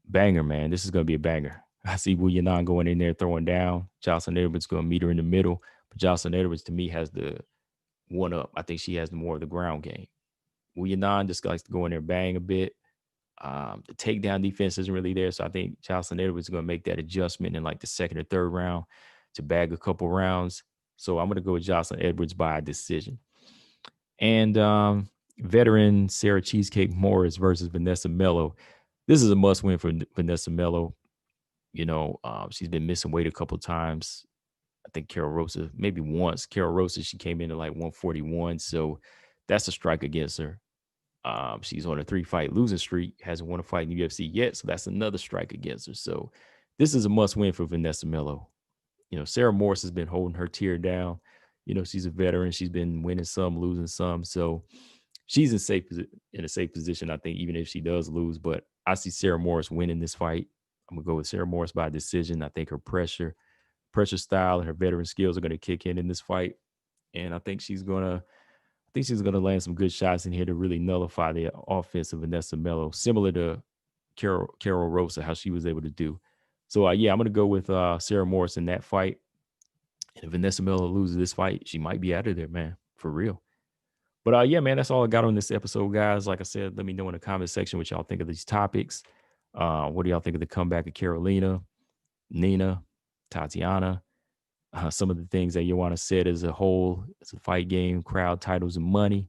Banger, man. This is going to be a banger. I see Wu Yanan going in there throwing down. Jocelyn Edwards going to meet her in the middle. But Jocelyn Edwards, to me, has the one up. I think she has more of the ground game. Wu Yanan just likes to go in there, bang a bit. The takedown defense isn't really there. So I think Jocelyn Edwards is going to make that adjustment in like the second or third round to bag a couple rounds. So I'm going to go with Jocelyn Edwards by decision. And veteran Sarah Cheesecake Morris versus Vanessa Mello. This is a must win for Vanessa Mello. She's been missing weight a couple times. I think Carol Rosa, maybe once. Carol Rosa, she came in at like 141. So that's a strike against her. She's on a 3-fight losing streak, hasn't won a fight in the UFC yet. So that's another strike against her. So this is a must win for Vanessa Mello. Sarah Morris has been holding her tier down. She's a veteran. She's been winning some, losing some. So she's in a safe position, I think, even if she does lose. But I see Sarah Morris winning this fight. I'm gonna go with Sarah Morris by decision. I think her pressure style and her veteran skills are gonna kick in this fight, and I think she's gonna land some good shots in here to really nullify the offense of Vanessa Mello, similar to Carol Rosa, how she was able to do. So I'm gonna go with Sarah Morris in that fight. And if Vanessa Mello loses this fight, she might be out of there, man, for real. But man, that's all I got on this episode, guys. Like I said, let me know in the comment section what y'all think of these topics. What do y'all think of the comeback of Carolina, Nina, Tatiana? Some of the things that Joanna said as a whole, it's a fight game, crowd titles and money.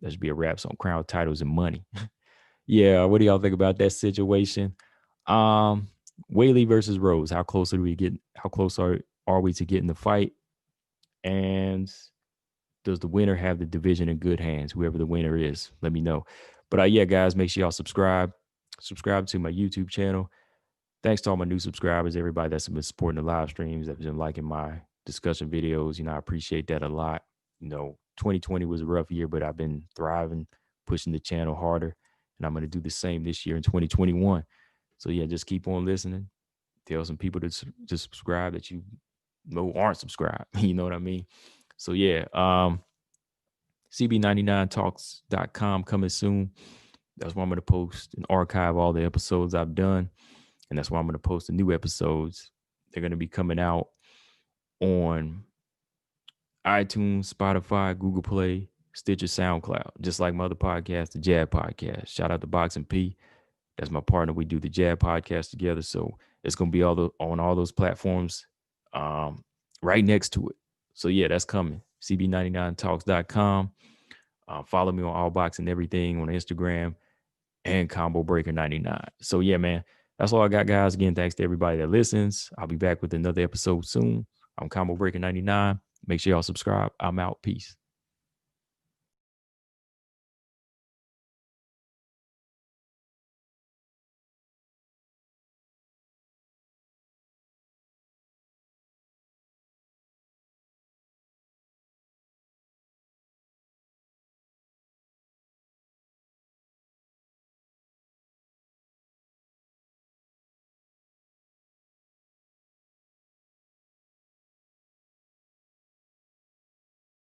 That should be a rap song, crowd titles and money. Yeah, what do y'all think about that situation? Whaley versus Rose. How close are we getting? How close are we to getting the fight? And does the winner have the division in good hands? Whoever the winner is, let me know. But guys, make sure y'all subscribe to my YouTube channel. Thanks to all my new subscribers, everybody that's been supporting the live streams, that's been liking my discussion videos. I appreciate that a lot. 2020 was a rough year, but I've been thriving, pushing the channel harder, and I'm going to do the same this year in 2021. So just keep on listening. Tell some people to subscribe that you know aren't subscribed. You know what I mean? So CB99talks.com coming soon. That's where I'm going to post and archive all the episodes I've done. And that's why I'm going to post the new episodes. They're going to be coming out on iTunes, Spotify, Google Play, Stitcher, SoundCloud, just like my other podcast, the Jab Podcast. Shout out to Boxing P. That's my partner. We do the Jab Podcast together. So it's going to be on all those platforms right next to it. So that's coming. CB99talks.com. Follow me on All Boxing Everything on Instagram and Combo Breaker 99. So man, that's all I got, guys. Again, thanks to everybody that listens. I'll be back with another episode soon. I'm Combo Breaker 99. Make sure y'all subscribe. I'm out. Peace.